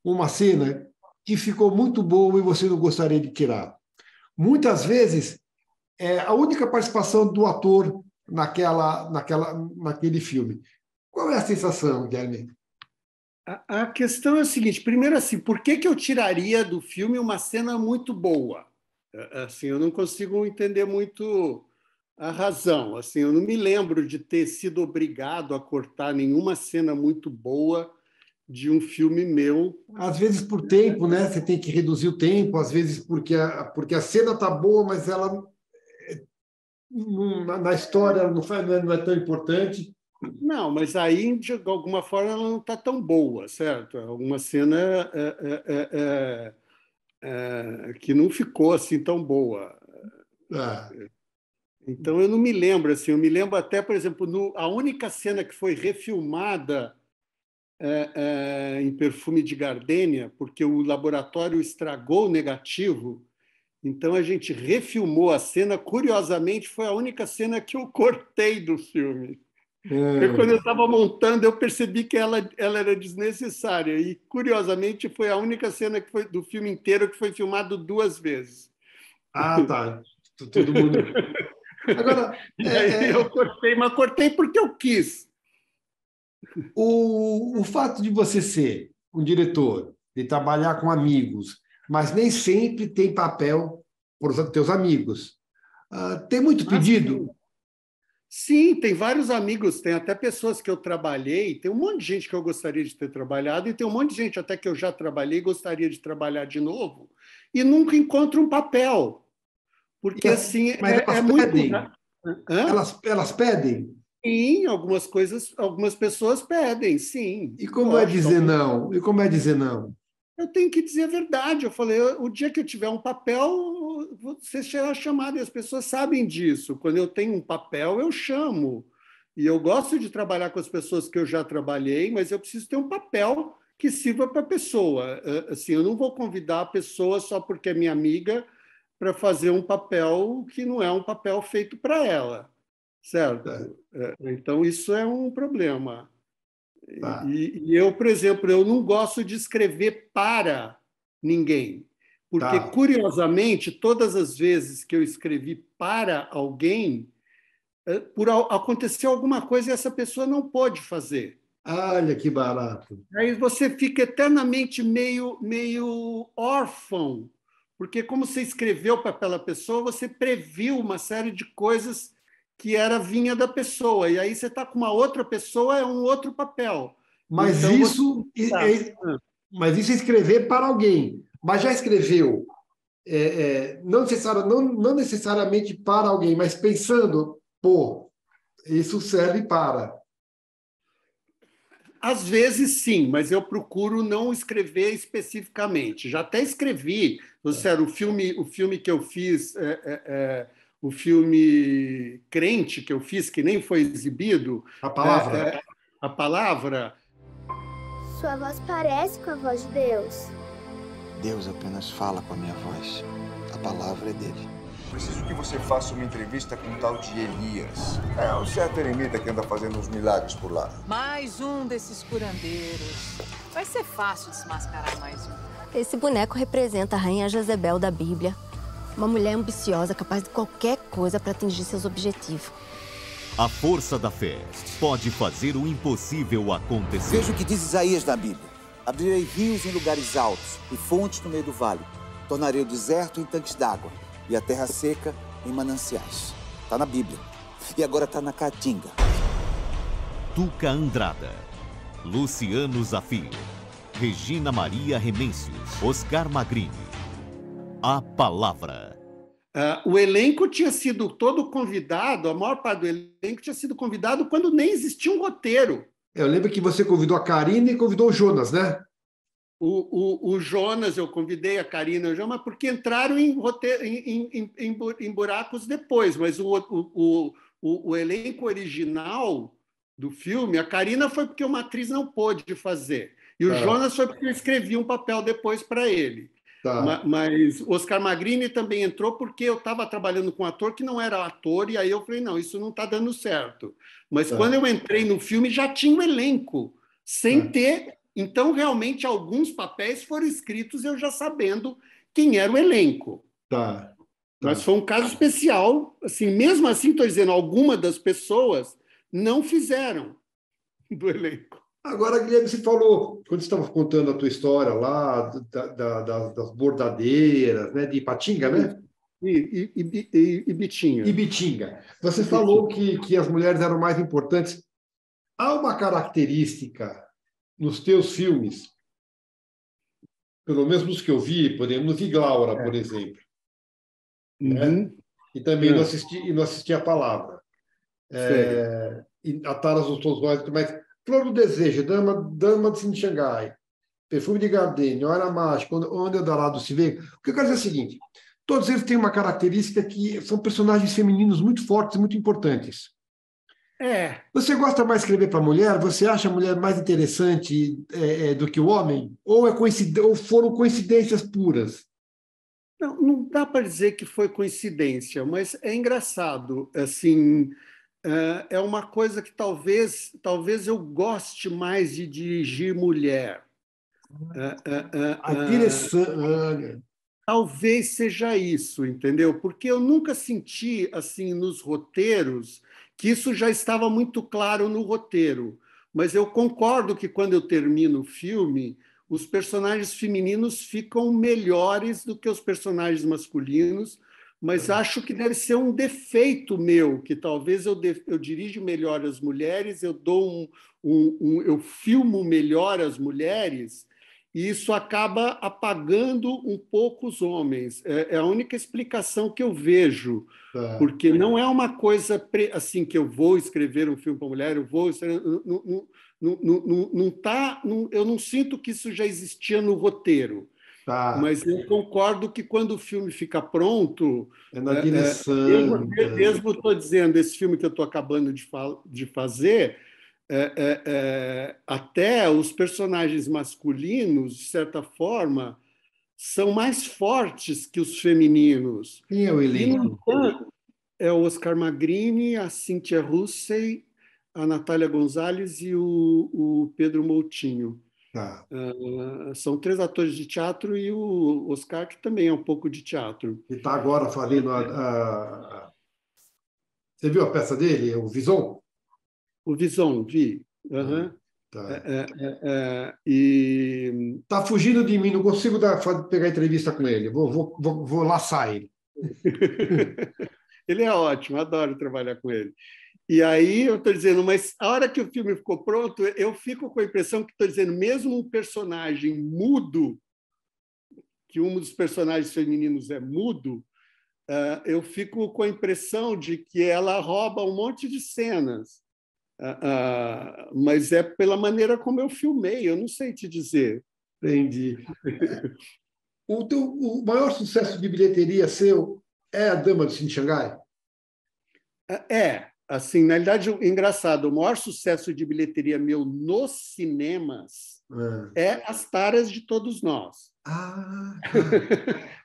uma cena que ficou muito boa e você não gostaria de tirar. Muitas vezes, a única participação do ator naquele filme. Qual é a sensação, Guilherme? A questão é a seguinte, primeiro assim, por que eu tiraria do filme uma cena muito boa? Assim, eu não consigo entender muito a razão. Assim, eu não me lembro de ter sido obrigado a cortar nenhuma cena muito boa de um filme meu. Às vezes por tempo, né? Você tem que reduzir o tempo, às vezes porque a cena está boa, mas ela na história não é tão importante. Não, mas aí, de alguma forma, ela não está tão boa, certo? Alguma cena que não ficou assim tão boa. Então, eu não me lembro. Assim, eu me lembro até, por exemplo, a única cena que foi refilmada em Perfume de Gardênia, porque o laboratório estragou o negativo, então a gente refilmou a cena. Curiosamente, foi a única cena que eu cortei do filme. Quando eu estava montando, eu percebi que ela era desnecessária. E, curiosamente, foi a única cena que foi do filme inteiro que foi filmado 2 vezes. Tá. Todo mundo... Agora, eu cortei, mas cortei porque eu quis. O fato de você ser um diretor, de trabalhar com amigos, mas nem sempre tem papel para os teus amigos. Tem muito pedido? Sim, tem vários amigos, tem até pessoas que eu trabalhei, tem um monte de gente que eu gostaria de ter trabalhado, e tem um monte de gente até que eu já trabalhei e gostaria de trabalhar de novo, e nunca encontro um papel, porque assim Mas é elas muito. pedem. Hã? Elas pedem. Sim, algumas coisas, algumas pessoas pedem, sim. E como é Lógico, dizer não? E como é dizer não? eu tenho que dizer a verdade. Eu falei, o dia que eu tiver um papel, você será chamado, e as pessoas sabem disso. Quando eu tenho um papel, eu chamo. E eu gosto de trabalhar com as pessoas que eu já trabalhei, mas eu preciso ter um papel que sirva para a pessoa. Assim, eu não vou convidar a pessoa só porque é minha amiga para fazer um papel que não é um papel feito para ela, Tá, certo? Então, isso é um problema. tá, E eu, por exemplo, eu não gosto de escrever para ninguém, porque, tá. curiosamente, todas as vezes que eu escrevi para alguém, aconteceu alguma coisa e essa pessoa não pôde fazer. Olha que barato. Aí você fica eternamente meio órfão, porque como você escreveu para aquela pessoa, você previu uma série de coisas que vinha da pessoa, e aí você está com uma outra pessoa, é um outro papel. Mas Então você isso, tá. mas isso é escrever para alguém. Mas já escreveu, não necessariamente para alguém, mas pensando, pô, isso serve para. Às vezes sim, mas eu procuro não escrever especificamente. Já até escrevi, sério, o filme que eu fiz, o filme Crente que eu fiz, que nem foi exibido, A palavra. a palavra. Sua voz parece com a voz de Deus. Deus apenas fala com a minha voz. A palavra é dele. Preciso que você faça uma entrevista com um tal de Elias. É um certo eremita que anda fazendo uns milagres por lá. Mais um desses curandeiros. Vai ser fácil desmascarar mais um. Esse boneco representa a rainha Jezebel da Bíblia. Uma mulher ambiciosa, capaz de qualquer coisa para atingir seus objetivos. A força da fé pode fazer o impossível acontecer. Veja o que diz Isaías na Bíblia. Abrirei rios em lugares altos e fontes no meio do vale. Tornarei o deserto em tanques d'água e a terra seca em mananciais. Está na Bíblia. E agora está na Caatinga. Tuca Andrada, Luciano Zafir, Regina Maria Remêncios, Oscar Magrini. A palavra. O elenco tinha sido todo convidado, a maior parte do elenco tinha sido convidado quando nem existia um roteiro. Eu lembro que você convidou a Karina e convidou o Jonas, né? O Jonas, eu convidei a Karina e o Jonas, porque entraram em buracos depois, mas o elenco original do filme, a Karina foi porque uma atriz não pôde fazer, e o Jonas foi porque eu escrevi um papel depois para ele. Tá. Mas o Oscar Magrini também entrou porque eu estava trabalhando com um ator que não era ator, e aí eu falei, não, isso não está dando certo. Mas quando eu entrei no filme, já tinha um elenco, sem ter... Então, realmente, alguns papéis foram escritos eu já sabendo quem era o elenco. Tá. Mas foi um caso especial. Assim, mesmo assim, estou dizendo, algumas das pessoas não fizeram do elenco. Agora, Guilherme, você falou, quando você estava contando a tua história lá, das bordadeiras, né, de Ipatinga, né? E Bitinga. E Bitinga. Você falou que as mulheres eram mais importantes. Há uma característica nos teus filmes, pelo menos nos que eu vi, por exemplo, no Viglaura, por exemplo, né? E também não assisti a palavra. E a Taras dos Teus Olhos, mas Flor do Desejo, Dama de Xangai, Perfume de Gardenia, Hora Mágica, Onde Eldorado se vê. O que eu quero dizer é o seguinte, todos eles têm uma característica que são personagens femininos muito fortes e muito importantes. Você gosta mais de escrever para a mulher? Você acha a mulher mais interessante do que o homem? Ou foram coincidências puras? Não dá para dizer que foi coincidência, mas é engraçado. Assim, é uma coisa que talvez eu goste mais de dirigir mulher. Interessante. Talvez seja isso, entendeu? Porque eu nunca senti assim nos roteiros que isso já estava muito claro no roteiro. Mas eu concordo que quando eu termino o filme, os personagens femininos ficam melhores do que os personagens masculinos, mas acho que deve ser um defeito meu, que talvez eu dirijo melhor as mulheres, eu eu filmo melhor as mulheres, e isso acaba apagando um pouco os homens. É a única explicação que eu vejo, porque não é uma coisa assim que eu vou escrever um filme para mulher, eu vou eu não sinto que isso já existia no roteiro. Mas eu concordo que quando o filme fica pronto, na direção. Mesmo estou dizendo, esse filme que eu estou acabando de fazer, até os personagens masculinos, de certa forma, são mais fortes que os femininos. Quem é o elenco? É o Oscar Magrini, a Cíntia Russey, a Natália Gonzalez e o Pedro Moutinho. São 3 atores de teatro e o Oscar, que também é um pouco de teatro. E está agora fazendo Você viu a peça dele, o Vison? O Vison, vi. Uhum. Tá fugindo de mim, não consigo pegar entrevista com ele. Vou laçar ele. Ele é ótimo, adoro trabalhar com ele. E aí eu estou dizendo, mas a hora que o filme ficou pronto, eu fico com a impressão que estou dizendo, mesmo um personagem mudo, que um dos personagens femininos é mudo, eu fico com a impressão de que ela rouba um monte de cenas. Mas é pela maneira como eu filmei, eu não sei te dizer. Entendi. O maior sucesso de bilheteria seu é A Dama de Xangai? Assim, na realidade, engraçado, o maior sucesso de bilheteria meu nos cinemas é As Taras de Todos Nós.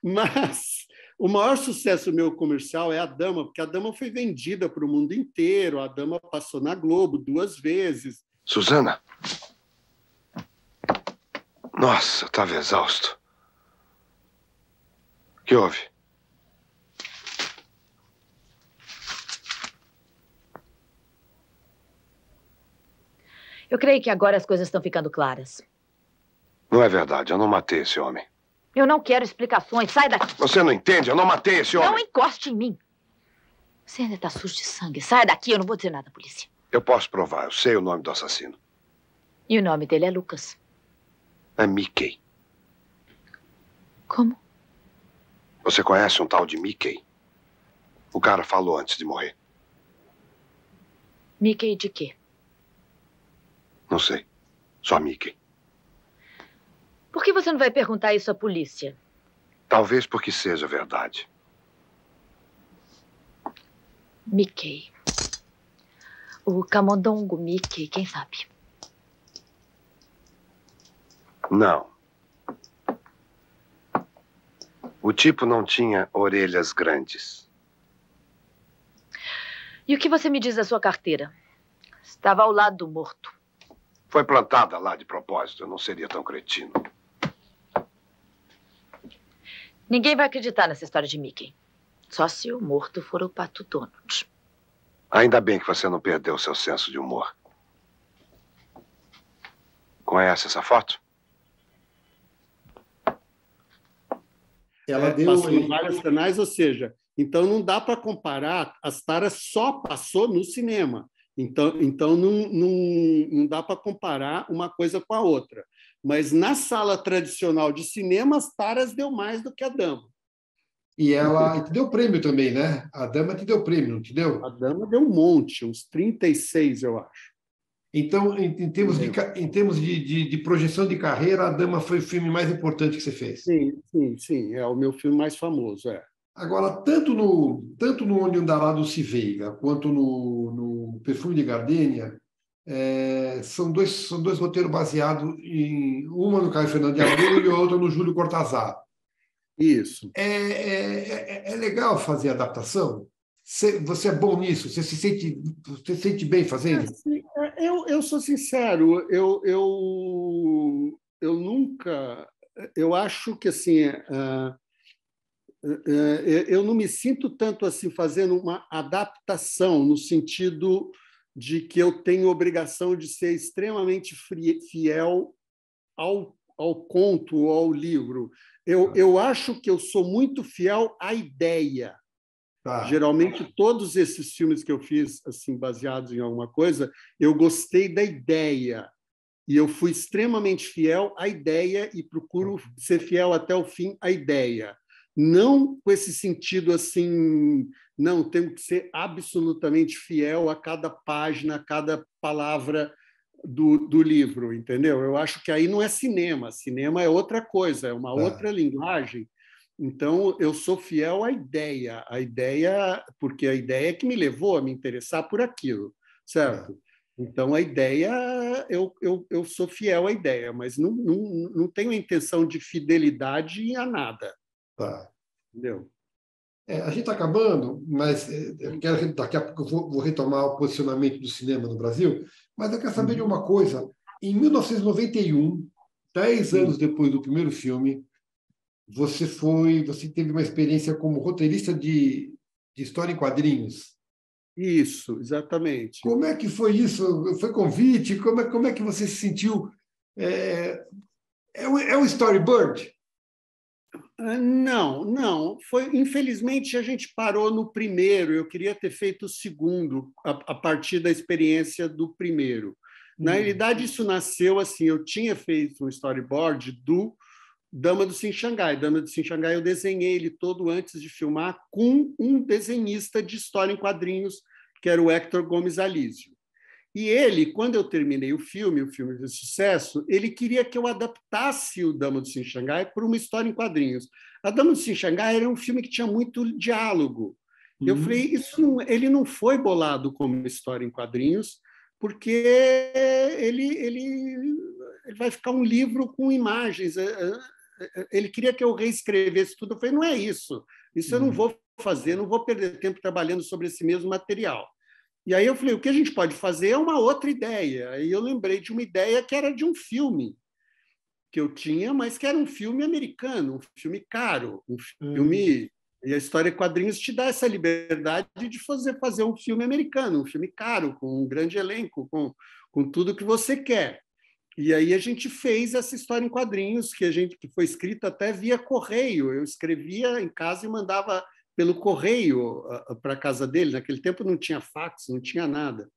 Mas o maior sucesso meu comercial é A Dama, porque A Dama foi vendida para o mundo inteiro, A Dama passou na Globo 2 vezes. Suzana? Nossa, eu estava exausto. O que houve? Eu creio que agora as coisas estão ficando claras. Não é verdade, eu não matei esse homem. Eu não quero explicações. Sai daqui. Você não entende? Eu não matei esse homem. Não encoste em mim. Você ainda está sujo de sangue. Sai daqui, eu não vou dizer nada à polícia. Eu posso provar, eu sei o nome do assassino. E o nome dele é Lucas. É Mickey. Como? Você conhece um tal de Mickey? O cara falou antes de morrer. Mickey de quê? Não sei. Só Mickey. Por que você não vai perguntar isso à polícia? Talvez porque seja verdade. Mickey. O camundongo Mickey, quem sabe? Não. O tipo não tinha orelhas grandes. E o que você me diz da sua carteira? Estava ao lado do morto. Foi plantada lá de propósito. Eu não seria tão cretino. Ninguém vai acreditar nessa história de Mickey. Só se o morto for o Pato Donald. Ainda bem que você não perdeu seu senso de humor. Conhece essa foto? Ela passou em vários canais, ou seja, então não dá para comparar. As Taras só passou no cinema. Então não dá para comparar uma coisa com a outra. Mas na sala tradicional de cinema, As Taras deu mais do que A Dama. E ela te deu prêmio também, né? A Dama te deu prêmio, não te deu? A Dama deu um monte, uns 36, eu acho. Então, em termos de projeção de carreira, A Dama foi o filme mais importante que você fez. Sim. É o meu filme mais famoso, Agora, tanto no Onde Andará Dulce Veiga, quanto no Perfume de Gardênia, são dois roteiros baseados em uma no Caio Fernando de Abreu e outra no Júlio Cortázar. Isso. É legal fazer adaptação? Você é bom nisso? Você se sente bem fazendo? Eu sou sincero, eu nunca... Eu acho que, assim, eu não me sinto tanto assim fazendo uma adaptação, no sentido de que eu tenho obrigação de ser extremamente fiel ao conto ou ao livro. Eu acho que eu sou muito fiel à ideia. Geralmente, todos esses filmes que eu fiz, assim, baseados em alguma coisa, eu gostei da ideia. E eu fui extremamente fiel à ideia e procuro ser fiel até o fim à ideia. Não com esse sentido assim, não, tenho que ser absolutamente fiel a cada página, a cada palavra do livro, entendeu? Eu acho que aí não é cinema. Cinema é outra coisa, é uma outra linguagem. Então, eu sou fiel à ideia, porque a ideia é que me levou a me interessar por aquilo, certo? Então, a ideia, eu sou fiel à ideia, mas não tenho a intenção de fidelidade a nada. Entendeu? A gente está acabando, mas eu quero, daqui a pouco eu vou retomar o posicionamento do cinema no Brasil, mas eu quero saber de uma coisa. Em 1991, 10 anos depois do primeiro filme, você teve uma experiência como roteirista de história em quadrinhos. Isso, exatamente. Como é que foi isso? Foi convite? Como é que você se sentiu? É um storyboard? Não. Infelizmente, a gente parou no primeiro. Eu queria ter feito o segundo, a partir da experiência do primeiro. Na realidade, isso nasceu assim. Eu tinha feito um storyboard do Dama do Sim Xangai. Dama do Sim Xangai, eu desenhei ele todo antes de filmar com um desenhista de história em quadrinhos, que era o Hector Gomes Alísio. E ele, quando eu terminei o filme de sucesso, ele queria que eu adaptasse o Dama do Sim Xangai para uma história em quadrinhos. A Dama do Sim Xangai era um filme que tinha muito diálogo. Eu falei, ele não foi bolado como história em quadrinhos, porque ele vai ficar um livro com imagens. Ele queria que eu reescrevesse tudo. Eu falei, não é isso. Isso eu não vou fazer, não vou perder tempo trabalhando sobre esse mesmo material. E aí eu falei, o que a gente pode fazer é uma outra ideia. Aí eu lembrei de uma ideia que era de um filme que eu tinha, mas que era um filme americano, um filme caro, um filme... E a história em quadrinhos te dá essa liberdade de fazer um filme americano, um filme caro, com um grande elenco, com tudo que você quer. E aí a gente fez essa história em quadrinhos, que foi escrita até via correio. Eu escrevia em casa e mandava pelo correio para a casa dele. Naquele tempo não tinha fax, não tinha nada,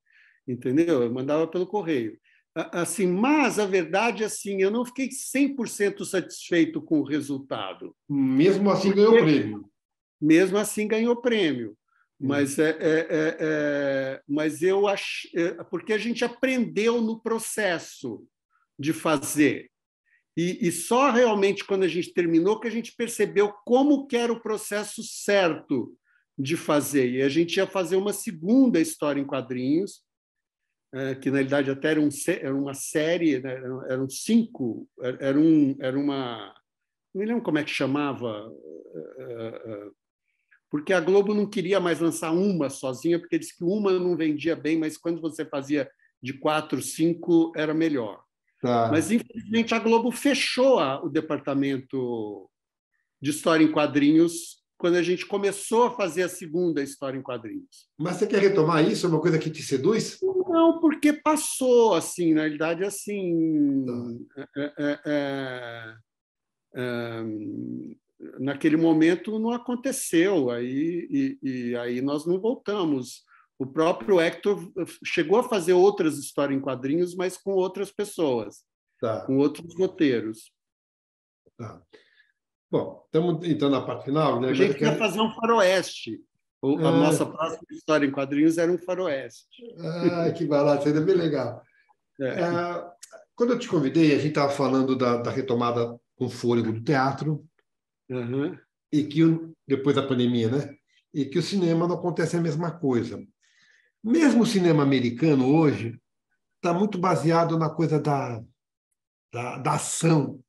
entendeu? Eu mandava pelo correio. Assim, mas a verdade, assim, eu não fiquei 100% satisfeito com o resultado. Mesmo assim ganhou o prêmio. Mesmo assim ganhou prêmio. Mas eu acho, porque a gente aprendeu no processo de fazer. E só realmente quando a gente terminou que a gente percebeu como que era o processo certo de fazer. E a gente ia fazer uma segunda história em quadrinhos, que na realidade até era uma série, né? Eram 5, era uma... Não me lembro como é que chamava, porque a Globo não queria mais lançar uma sozinha, porque disse que uma não vendia bem, mas quando você fazia de 4, 5, era melhor. Mas, infelizmente, a Globo fechou o departamento de história em quadrinhos quando a gente começou a fazer a segunda história em quadrinhos. Mas você quer retomar isso? É uma coisa que te seduz? Não, porque passou, assim, na realidade, assim... naquele momento não aconteceu, e aí nós não voltamos. O próprio Hector chegou a fazer outras histórias em quadrinhos, mas com outras pessoas, com outros roteiros. Bom, estamos entrando na parte final. Né? A gente quer fazer um faroeste. A nossa próxima história em quadrinhos era um faroeste. Que barato, seria bem legal. Quando eu te convidei, a gente estava falando da retomada com fôlego do teatro, e que depois da pandemia, né? E que o cinema não acontece a mesma coisa. Mesmo o cinema americano hoje está muito baseado na coisa da ação.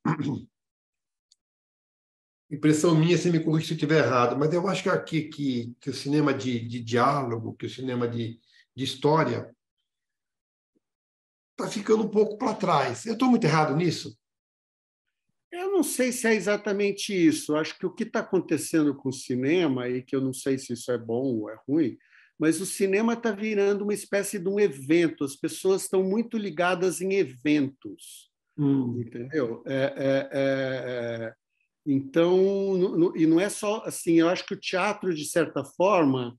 Impressão minha, se me corrija se eu estiver errado, mas eu acho que aqui que o cinema de diálogo, que o cinema de história está ficando um pouco para trás. Eu estou muito errado nisso? Eu não sei se é exatamente isso. Acho que o que está acontecendo com o cinema, e que eu não sei se isso é bom ou é ruim, mas o cinema está virando uma espécie de um evento. As pessoas estão muito ligadas em eventos, entendeu? Então, e não é só assim, eu acho que o teatro, de certa forma,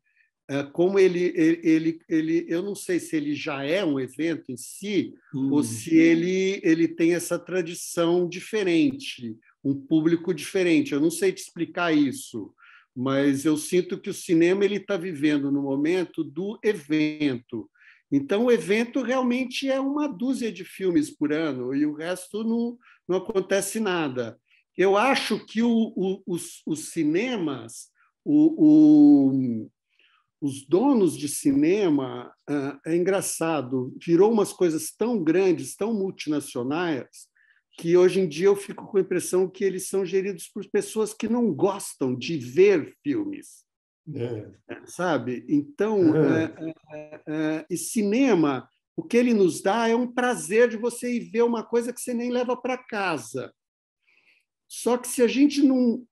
como eu não sei se ele já é um evento em si, ou se ele tem essa tradição diferente, um público diferente. Eu não sei te explicar isso, mas eu sinto que o cinema ele está vivendo no momento do evento. Então, o evento realmente é uma dúzia de filmes por ano, e o resto não acontece nada. Eu acho que os cinemas, os donos de cinema, é engraçado, virou umas coisas tão grandes, tão multinacionais, que hoje em dia eu fico com a impressão que eles são geridos por pessoas que não gostam de ver filmes. Sabe? Então, e cinema, o que ele nos dá é um prazer de você ir ver uma coisa que você nem leva para casa. Só que se a gente não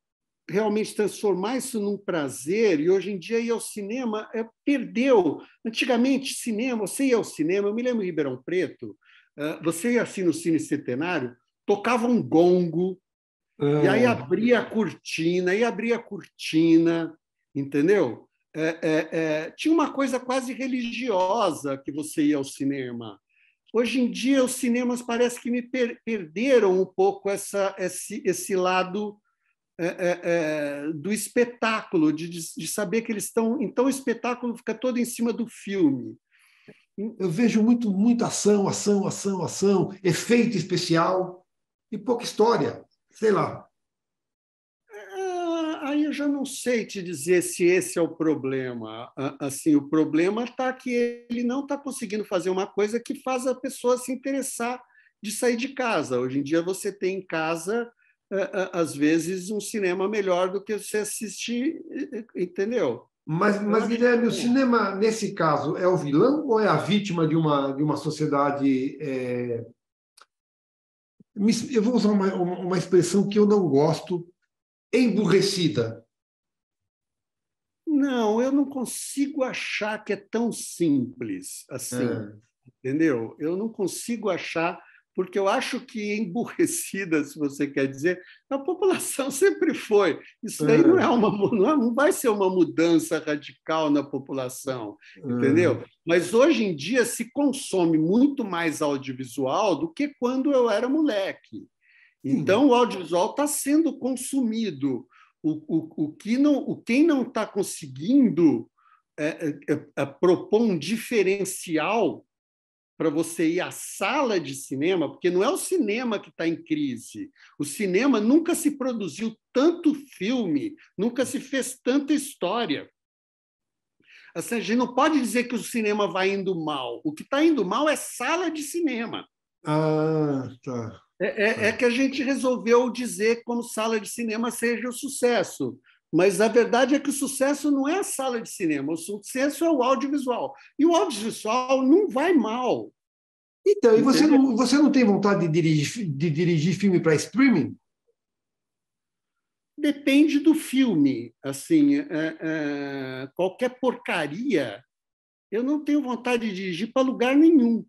realmente transformar isso num prazer, e hoje em dia ir ao cinema perdeu. Antigamente, cinema, você ia ao cinema, eu me lembro em Ribeirão Preto, você ia assim no Cine Centenário, tocava um gongo, e aí abria a cortina, entendeu? Tinha uma coisa quase religiosa que você ia ao cinema. Hoje em dia, os cinemas parece que me perderam um pouco esse lado do espetáculo, de saber que eles estão... Então, o espetáculo fica todo em cima do filme. Eu vejo muita ação, efeito especial e pouca história, sei lá. Aí eu já não sei te dizer se esse é o problema. Assim, o problema está que ele não está conseguindo fazer uma coisa que faz a pessoa se interessar de sair de casa. Hoje em dia você tem em casa, às vezes, um cinema melhor do que você assistir, entendeu? Mas Guilherme, o cinema, nesse caso, é o vilão ou é a vítima de uma sociedade... Eu vou usar uma expressão que eu não gosto, emburrecida. Não, eu não consigo achar que é tão simples assim, entendeu? Eu não consigo achar, porque eu acho que emburrecida, se você quer dizer, a população sempre foi. Isso daí não vai ser uma mudança radical na população, entendeu? Mas hoje em dia se consome muito mais audiovisual do que quando eu era moleque. Então, o audiovisual está sendo consumido. Quem não está conseguindo propor um diferencial para você ir à sala de cinema, porque não é o cinema que está em crise. O cinema nunca se produziu tanto filme, nunca se fez tanta história. Assim, a gente não pode dizer que o cinema vai indo mal. O que está indo mal é sala de cinema. Tá. É que a gente resolveu dizer como sala de cinema seja o sucesso. Mas a verdade é que o sucesso não é a sala de cinema, o sucesso é o audiovisual. E o audiovisual não vai mal. Então, e você não tem vontade de dirigir filme para streaming? Depende do filme. Assim, qualquer porcaria, eu não tenho vontade de dirigir para lugar nenhum.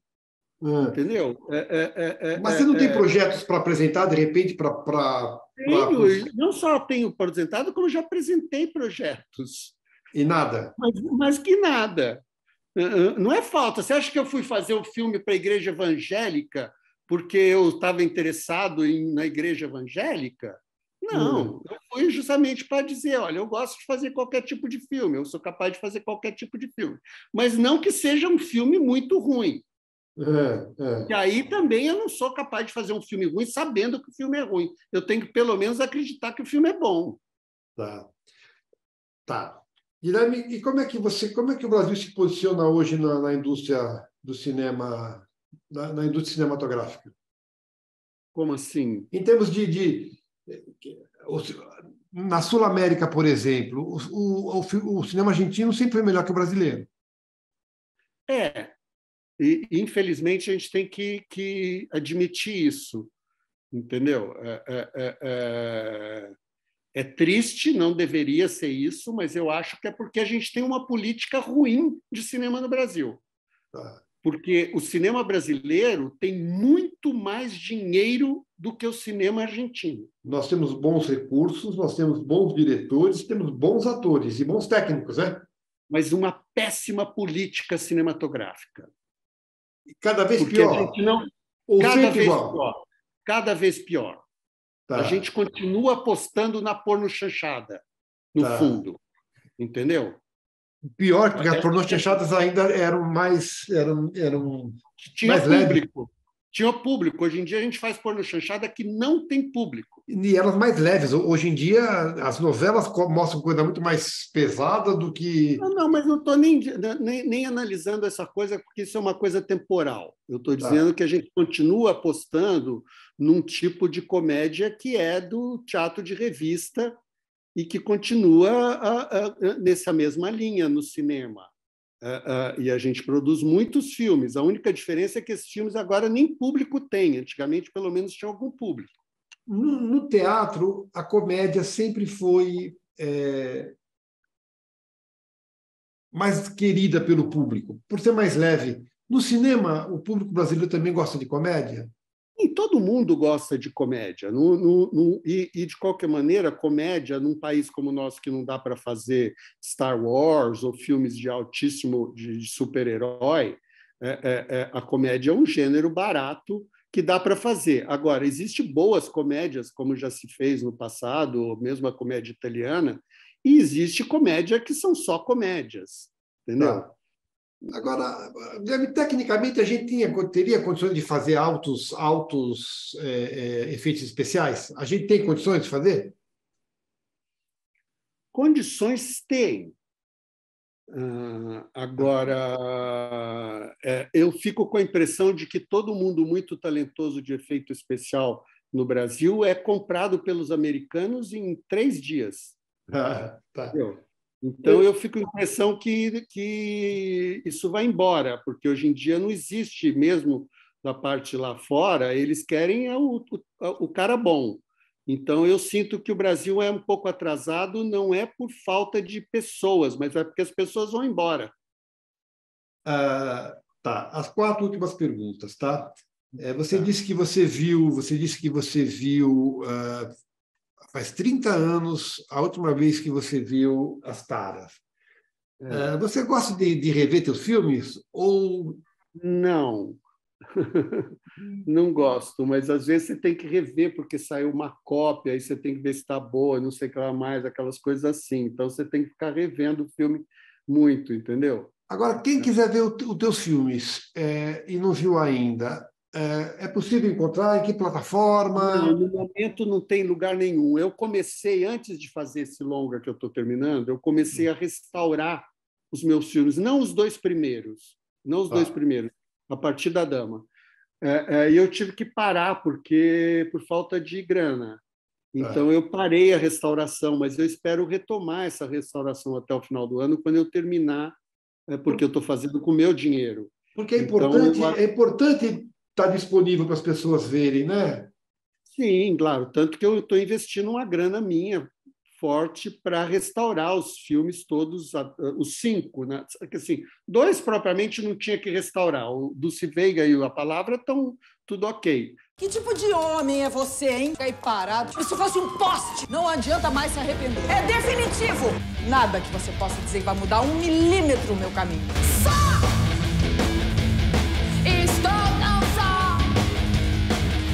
Entendeu? Mas você não tem projetos para apresentar, de repente, para... Tenho, não só tenho apresentado, como já apresentei projetos. E nada? Mas que nada. Não é falta. Você acha que eu fui fazer o filme para a igreja evangélica porque eu estava interessado na igreja evangélica? Não, eu fui justamente para dizer, olha, eu gosto de fazer qualquer tipo de filme, eu sou capaz de fazer qualquer tipo de filme. Mas não que seja um filme muito ruim. E aí também eu não sou capaz de fazer um filme ruim sabendo que o filme é ruim. Eu tenho que, pelo menos, acreditar que o filme é bom. Tá. Guilherme, e como é que o Brasil se posiciona hoje na indústria do cinema, na indústria cinematográfica? Como assim? Em termos na Sul-América, por exemplo, o cinema argentino sempre foi melhor que o brasileiro. E, infelizmente, a gente tem que admitir isso, entendeu? É triste, não deveria ser isso, mas eu acho que é porque a gente tem uma política ruim de cinema no Brasil. porque o cinema brasileiro tem muito mais dinheiro do que o cinema argentino. Nós temos bons recursos, nós temos bons diretores, temos bons atores e bons técnicos, né? Mas uma péssima política cinematográfica. E cada vez porque pior. A gente não... Ou cada sempre vez igual. pior. Cada vez pior. Tá. A gente continua apostando na pornochanchada, no fundo. Entendeu? Pior, porque as pornochanchadas ainda eram mais... Tinha mais público. Leves. Tinha público. Hoje em dia a gente faz pornochanchada que não tem público. E elas mais leves. Hoje em dia as novelas mostram coisa muito mais pesada do que... Não, mas não estou nem analisando essa coisa, porque isso é uma coisa temporal. Eu estou dizendo que a gente continua apostando num tipo de comédia que é do teatro de revista e que continua nessa mesma linha no cinema. E a gente produz muitos filmes. A única diferença é que esses filmes agora nem público têm. Antigamente, pelo menos, tinha algum público. No teatro, a comédia sempre foi mais querida pelo público, por ser mais leve. No cinema, o público brasileiro também gosta de comédia? E todo mundo gosta de comédia. E, de qualquer maneira, comédia, num país como o nosso, que não dá para fazer Star Wars ou filmes de altíssimo de super-herói, a comédia é um gênero barato que dá para fazer. Agora, existem boas comédias, como já se fez no passado, ou mesmo a comédia italiana, e existe comédia que são só comédias. Entendeu? Agora, tecnicamente, a gente teria condições de fazer altos efeitos especiais? A gente tem condições de fazer? Condições tem. Agora, eu fico com a impressão de que todo mundo muito talentoso de efeito especial no Brasil é comprado pelos americanos em 3 dias. Tá. Então, eu fico com a impressão que isso vai embora, porque hoje em dia não existe, mesmo da parte lá fora, eles querem o cara bom. Então, eu sinto que o Brasil é um pouco atrasado, não é por falta de pessoas, mas é porque as pessoas vão embora. Tá. As 4 últimas perguntas, tá? Você disse que você viu faz 30 anos, a última vez que você viu As Taras. Você gosta de rever teus filmes? Ou... Não. Não gosto, mas às vezes você tem que rever, porque saiu uma cópia, aí você tem que ver se está boa, não sei o que lá mais, aquelas coisas assim. Então, você tem que ficar revendo o filme muito, entendeu? Agora, quem quiser ver os teus filmes e não viu ainda, é possível encontrar? Em que plataforma? Não, no momento não tem lugar nenhum. Eu comecei, antes de fazer esse longa que eu estou terminando, eu comecei a restaurar os meus filmes, não os 2 primeiros, a partir da Dama. E eu tive que parar por falta de grana. Então, eu parei a restauração, mas eu espero retomar essa restauração até o final do ano, quando eu terminar, porque eu estou fazendo com o meu dinheiro. Porque é importante estar disponível para as pessoas verem, né? Sim, claro. Tanto que eu estou investindo uma grana minha forte para restaurar os filmes todos, os 5. Né? Assim, 2 propriamente não tinha que restaurar. O Dulce Veiga e A Palavra estão tudo ok. Que tipo de homem é você, hein? Ficar aí parado. Se fosse um poste, não adianta mais se arrepender. É definitivo! Nada que você possa dizer que vai mudar 1 milímetro o meu caminho. Só! Estou tão só.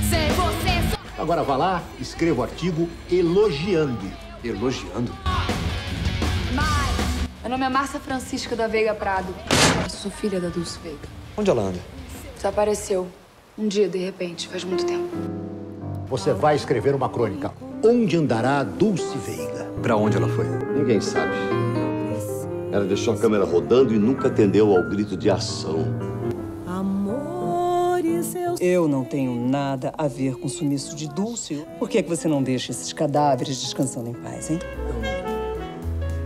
Sem você só. Agora vá lá, escreva o artigo elogiando. Elogiando? Meu nome é Márcia Francisca da Veiga Prado. Eu sou filha da Dulce Veiga. Onde ela anda? Desapareceu. Um dia, de repente, faz muito tempo. Você vai escrever uma crônica. Onde andará Dulce Veiga? Pra onde ela foi? Ninguém sabe. Ela deixou a câmera rodando e nunca atendeu ao grito de ação. Eu não tenho nada a ver com o sumiço de Dulce. Por que você não deixa esses cadáveres descansando em paz, hein?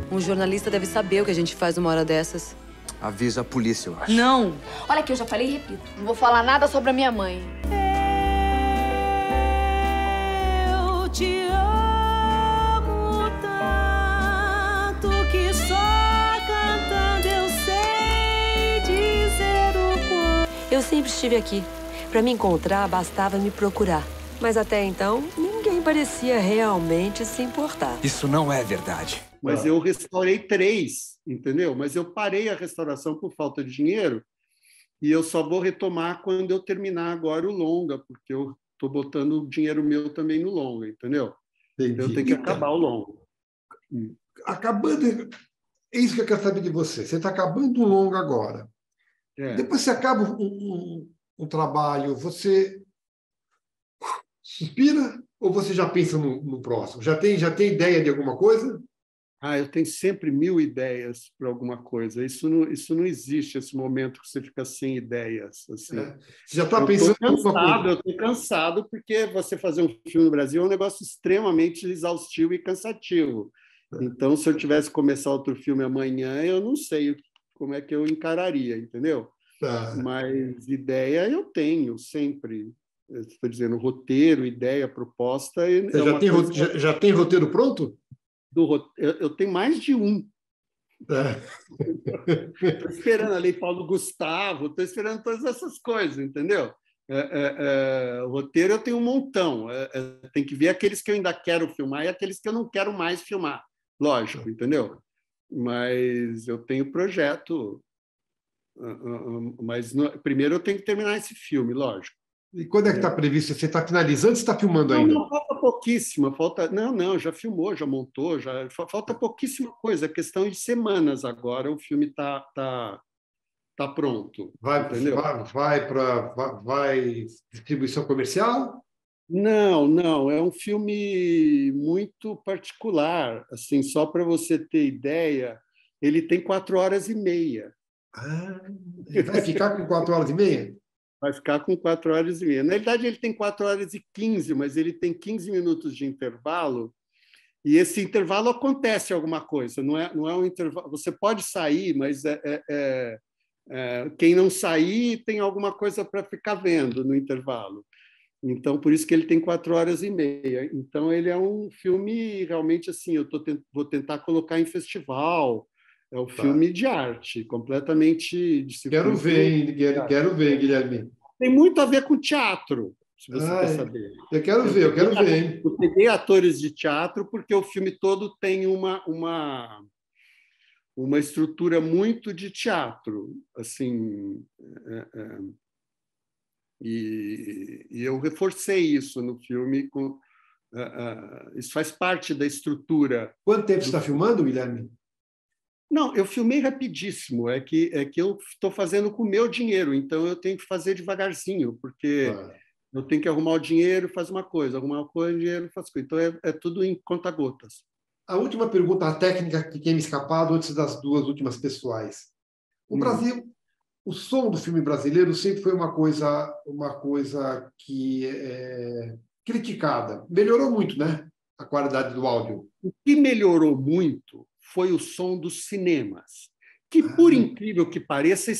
Um jornalista deve saber o que a gente faz numa hora dessas. Avisa a polícia, eu acho. Não! Olha que eu já falei e repito. Não vou falar nada sobre a minha mãe. Eu te amo tanto que só cantando eu sei dizer o quanto. Eu sempre estive aqui. Para me encontrar, bastava me procurar. Mas até então, ninguém parecia realmente se importar. Isso não é verdade. Mas eu restaurei 3, entendeu? Mas eu parei a restauração por falta de dinheiro e eu só vou retomar quando eu terminar agora o longa, porque eu estou botando o dinheiro meu também no longa, entendeu? Entendi. Eu tenho que acabar o longa. Acabando... É isso que eu quero saber de você. Você está acabando o longa agora. Depois você acaba um trabalho, você suspira ou você já pensa no próximo? Já tem ideia de alguma coisa? Eu tenho sempre 1000 ideias para alguma coisa. Isso não existe, esse momento que você fica sem ideias. Assim. Você já está pensando em alguma coisa? Eu estou cansado, porque você fazer um filme no Brasil é um negócio extremamente exaustivo e cansativo. Então, se eu tivesse que começar outro filme amanhã, eu não sei como é que eu encararia, entendeu? Mas ideia eu tenho sempre. Estou dizendo, roteiro, ideia, proposta... Você já tem roteiro pronto? Eu tenho mais de um. Estou esperando a Lei Paulo Gustavo, estou esperando todas essas coisas, entendeu? O roteiro eu tenho um montão. Tem que ver aqueles que eu ainda quero filmar e aqueles que eu não quero mais filmar. Lógico, entendeu? Mas eu tenho projeto. Mas primeiro eu tenho que terminar esse filme, lógico. E quando é que está previsto? Você está finalizando ou você está filmando ainda? Não, falta pouquíssima. Não, já filmou, já montou, falta pouquíssima coisa. É questão de semanas agora, o filme está pronto. Vai distribuição comercial? Não, é um filme muito particular. Assim, só para você ter ideia, ele tem 4h30. Vai ficar com 4h30? Vai ficar com 4h30. Na verdade, ele tem 4h15, mas ele tem 15 minutos de intervalo, e esse intervalo acontece alguma coisa, não é um intervalo. Você pode sair, mas quem não sair tem alguma coisa para ficar vendo no intervalo. Então, por isso que ele tem 4h30. Então, ele é um filme realmente assim, vou tentar colocar em festival. É um filme de arte, completamente de Quero ver, Guilherme. Tem muito a ver com teatro, se você quer saber. Eu quero ver, hein? Eu peguei atores de teatro porque o filme todo tem uma estrutura muito de teatro, assim, e eu reforcei isso no filme. Isso faz parte da estrutura. Quanto tempo você está filmando, Guilherme? Não, eu filmei rapidíssimo. É que eu estou fazendo com o meu dinheiro, então eu tenho que fazer devagarzinho, porque eu tenho que arrumar o dinheiro, fazer uma coisa, arrumar o dinheiro, fazer coisa. Então é tudo em conta-gotas. A última pergunta, a técnica que tinha me escapado antes das 2 últimas pessoais. O Brasil, o som do filme brasileiro sempre foi uma coisa que é criticada. Melhorou muito, né? A qualidade do áudio. O que melhorou muito foi o som dos cinemas, que, por incrível que pareça,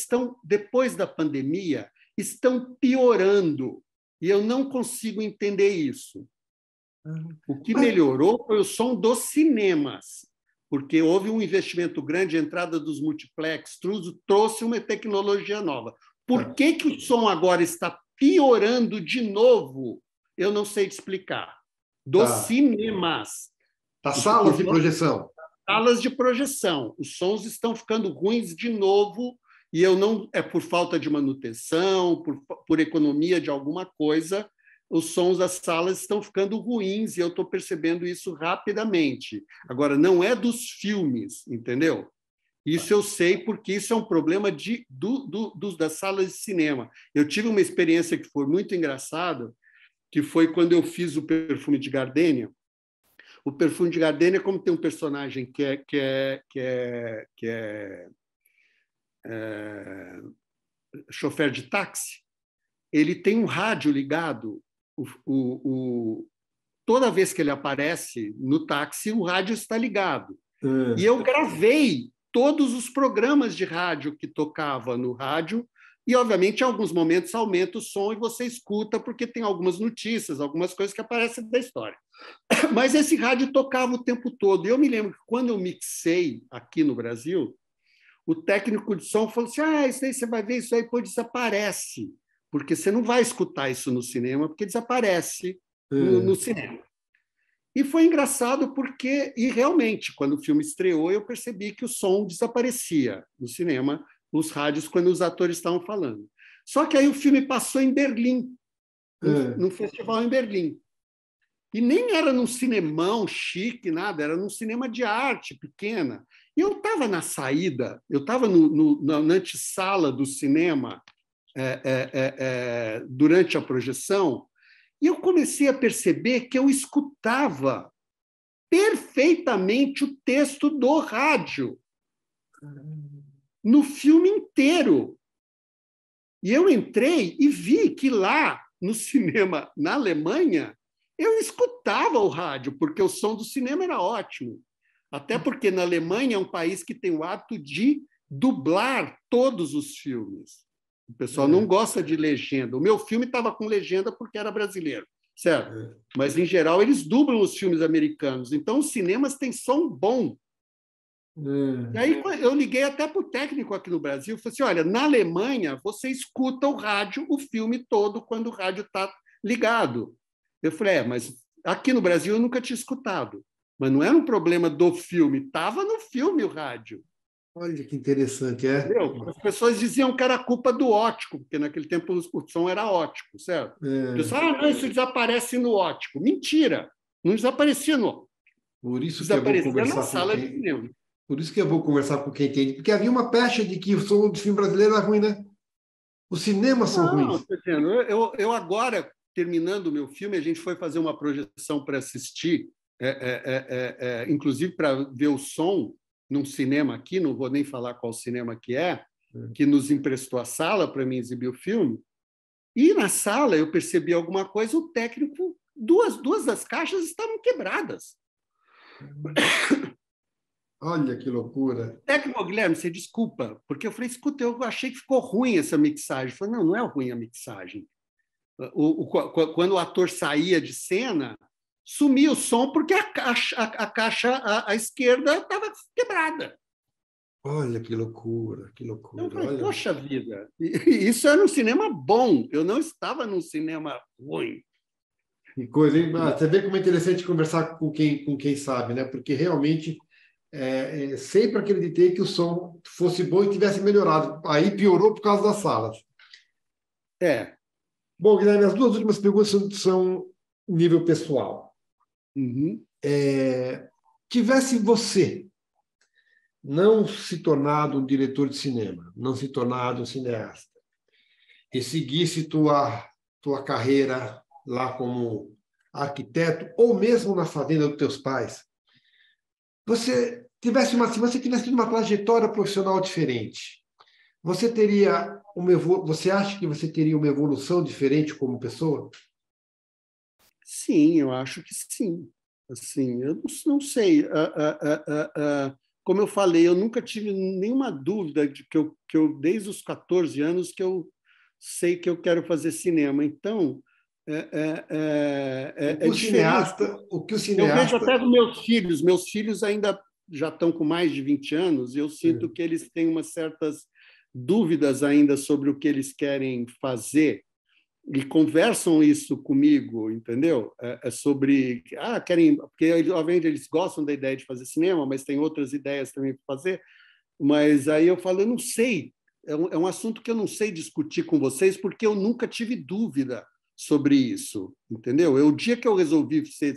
depois da pandemia, estão piorando. E eu não consigo entender isso. O que melhorou foi o som dos cinemas, porque houve um investimento grande, a entrada dos multiplex, trouxe uma tecnologia nova. Por que o som agora está piorando de novo? Eu não sei te explicar. Dos cinemas. Das salas de projeção. Salas de projeção. Os sons estão ficando ruins de novo, e é por falta de manutenção, por economia de alguma coisa, os sons das salas estão ficando ruins, e eu estou percebendo isso rapidamente. Agora, não é dos filmes, entendeu? Isso eu sei, porque isso é um problema das salas de cinema. Eu tive uma experiência que foi muito engraçada, que foi quando eu fiz o Perfume de Gardênia. O Perfume de Gardênia, como tem um personagem que é chofer de táxi, ele tem um rádio ligado. Toda vez que ele aparece no táxi, o rádio está ligado. E eu gravei todos os programas de rádio que tocava no rádio, e, obviamente, em alguns momentos aumenta o som e você escuta, porque tem algumas notícias, algumas coisas que aparecem da história. Mas esse rádio tocava o tempo todo. E eu me lembro que, quando eu mixei aqui no Brasil, o técnico de som falou assim, isso aí você vai ver, isso aí depois desaparece, porque você não vai escutar isso no cinema, porque desaparece no cinema. E foi engraçado porque, e realmente, quando o filme estreou, eu percebi que o som desaparecia no cinema, nos rádios, quando os atores estavam falando. Só que aí o filme passou em Berlim, num festival em Berlim. E nem era num cinemão chique, nada, era num cinema de arte pequena. E eu estava na saída, eu estava na antessala do cinema durante a projeção, e eu comecei a perceber que eu escutava perfeitamente o texto do rádio no filme inteiro. E eu entrei e vi que lá, no cinema, na Alemanha, eu escutava o rádio, porque o som do cinema era ótimo. Até porque na Alemanha é um país que tem o hábito de dublar todos os filmes. O pessoal não gosta de legenda. O meu filme estava com legenda porque era brasileiro, certo? Mas, em geral, eles dublam os filmes americanos. Então, os cinemas têm som bom. E aí eu liguei até para o técnico aqui no Brasil e falei assim, olha, na Alemanha você escuta o rádio, o filme todo, quando o rádio está ligado. Eu falei, mas aqui no Brasil eu nunca tinha escutado. Mas não era um problema do filme, estava no filme o rádio. Olha que interessante, Entendeu? As pessoas diziam que era culpa do ótico, porque naquele tempo o som era ótico, certo? Pessoal, não, isso desaparece no ótico. Mentira! Não desaparecia no ótico. Por isso que é bom conversar na sala de cinema. Por isso que é bom conversar com quem entende. Porque havia uma pecha de que o som do filme brasileiro era ruim, né? Os cinemas são ruins. Eu agora, terminando o meu filme, a gente foi fazer uma projeção para assistir, inclusive para ver o som num cinema aqui, não vou nem falar qual cinema que nos emprestou a sala para mim exibir o filme. E na sala eu percebi alguma coisa, o técnico, duas das caixas estavam quebradas. Olha que loucura. Técnico, Guilherme, você desculpa, porque eu falei, escuta, eu achei que ficou ruim essa mixagem. Eu falei, não é ruim a mixagem. Quando o ator saía de cena, sumia o som porque a caixa à esquerda estava quebrada. Olha que loucura, que loucura. Eu falei, olha. Poxa vida, isso era um cinema bom, eu não estava num cinema ruim. Que coisa, hein? Você vê como é interessante conversar com quem sabe, né? Porque realmente sempre acreditei que o som fosse bom e tivesse melhorado. Aí piorou por causa das salas. Bom, Guilherme, as duas últimas perguntas são nível pessoal. Tivesse você não se tornado um diretor de cinema, não se tornado um cineasta, e seguisse tua carreira lá como arquiteto, ou mesmo na fazenda dos teus pais, você tivesse tido uma trajetória profissional diferente, você acha que você teria uma evolução diferente como pessoa? Sim, eu acho que sim. Assim, eu não sei. Como eu falei, eu nunca tive nenhuma dúvida de que eu desde os 14 anos, que eu sei que eu quero fazer cinema. Então, o que o cineasta... Eu vejo até dos meus filhos ainda já estão com mais de 20 anos, e eu sinto que eles têm umas certas dúvidas ainda sobre o que eles querem fazer, e conversam isso comigo, entendeu? Sobre... porque, obviamente, eles gostam da ideia de fazer cinema, mas tem outras ideias também para fazer. Mas aí eu falo, eu não sei. É um assunto que eu não sei discutir com vocês, porque eu nunca tive dúvida sobre isso, entendeu? O dia que eu resolvi ser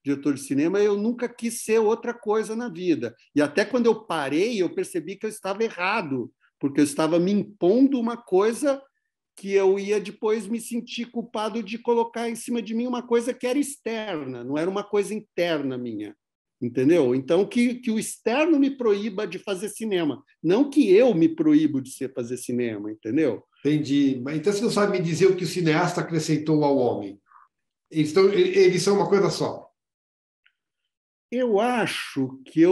diretor de cinema, eu nunca quis ser outra coisa na vida. E até quando eu parei, eu percebi que eu estava errado, porque eu estava me impondo uma coisa que eu ia depois me sentir culpado de colocar em cima de mim uma coisa que era externa, não era uma coisa interna minha, entendeu? Então, que o externo me proíba de fazer cinema, não que eu me proíbo de fazer cinema, entendeu? Entendi. Mas então você não sabe me dizer o que o cineasta acrescentou ao homem? Eles são uma coisa só. Eu acho que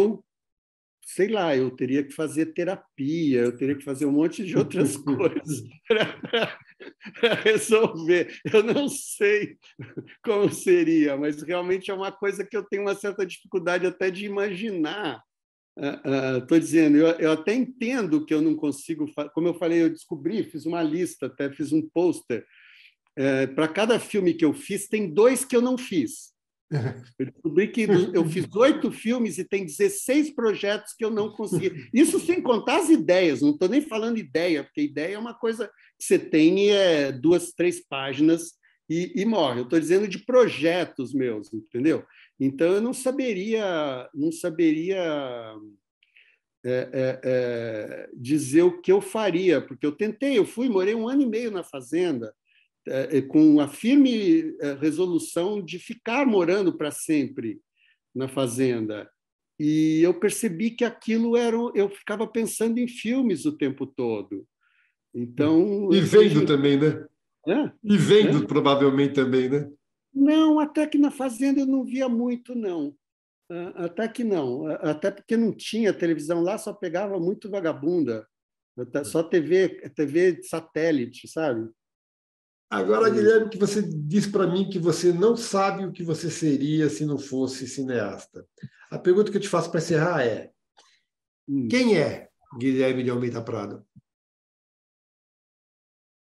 sei lá, eu teria que fazer terapia, eu teria que fazer um monte de outras coisas para resolver. Eu não sei como seria, mas realmente é uma coisa que eu tenho uma certa dificuldade até de imaginar Estou dizendo, eu até entendo que eu não consigo, como eu falei, eu descobri, fiz uma lista, até fiz um pôster. Para cada filme que eu fiz, tem 2 que eu não fiz. Eu descobri que eu fiz 8 filmes e tem 16 projetos que eu não consegui. Isso sem contar as ideias, não estou nem falando ideia, porque ideia é uma coisa que você tem e 2, 3 páginas e morre. Eu estou dizendo de projetos meus, entendeu? Então, eu não saberia dizer o que eu faria, porque eu tentei, morei 1 ano e meio na fazenda, com a firme resolução de ficar morando para sempre na fazenda. E eu percebi que aquilo eu ficava pensando em filmes o tempo todo. Então, e vendo também, né? E vendo provavelmente também, né? Não, até que na fazenda eu não via muito, não. Até que não. Até porque não tinha televisão lá, só pegava muito vagabunda. Só TV satélite, sabe? Agora, Guilherme, que você diz para mim que você não sabe o que você seria se não fosse cineasta. A pergunta que eu te faço para encerrar é: quem é Guilherme de Almeida Prado?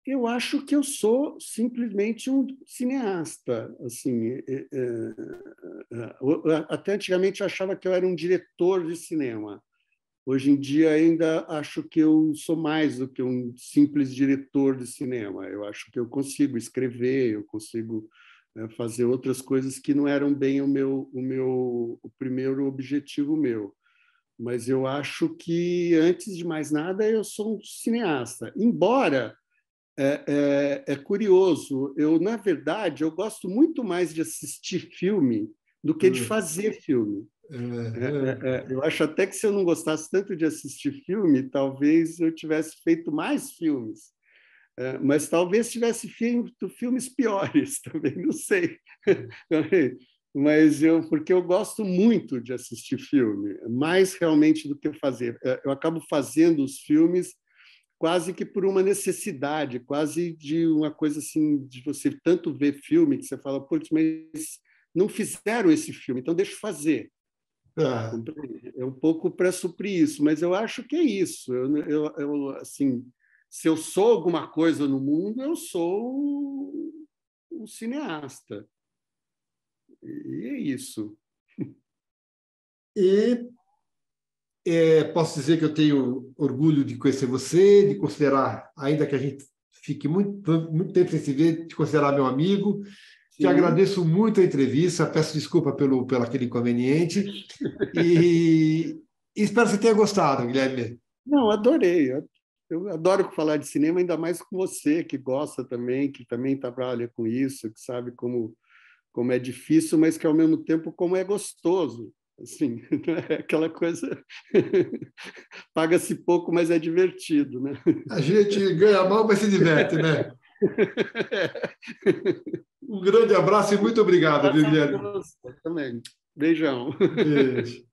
Eu acho que eu sou simplesmente um cineasta. Assim, até antigamente eu achava que eu era um diretor de cinema. Hoje em dia ainda acho que eu sou mais do que um simples diretor de cinema. Eu acho que eu consigo escrever, eu consigo fazer outras coisas que não eram bem o primeiro objetivo meu. Mas eu acho que, antes de mais nada, eu sou um cineasta. Embora é curioso, na verdade, eu gosto muito mais de assistir filme do que de fazer filme. Eu acho até que, se eu não gostasse tanto de assistir filme, talvez eu tivesse feito mais filmes. Mas talvez tivesse feito filmes piores, também não sei. Mas porque eu gosto muito de assistir filme, mais realmente do que fazer. Eu acabo fazendo os filmes quase que por uma necessidade, quase de uma coisa assim, de você tanto ver filme que você fala, putz, mas não fizeram esse filme, então deixa eu fazer. É um pouco para suprir isso, mas eu acho que é isso. Eu assim, se eu sou alguma coisa no mundo, eu sou um cineasta. E é isso. E posso dizer que eu tenho orgulho de conhecer você, de considerar, ainda que a gente fique muito tempo sem se ver, de considerar meu amigo. Te agradeço muito a entrevista, peço desculpa pelo aquele inconveniente e espero que você tenha gostado, Guilherme. Não, adorei. Eu adoro falar de cinema, ainda mais com você, que gosta também, que também trabalha com isso, que sabe como é difícil, mas que, ao mesmo tempo, como é gostoso. Assim, é aquela coisa... Paga-se pouco, mas é divertido, né? A gente ganha mal, mas se diverte, né? Um grande abraço e muito obrigado, Guilherme. Também. Beijão. Beijo.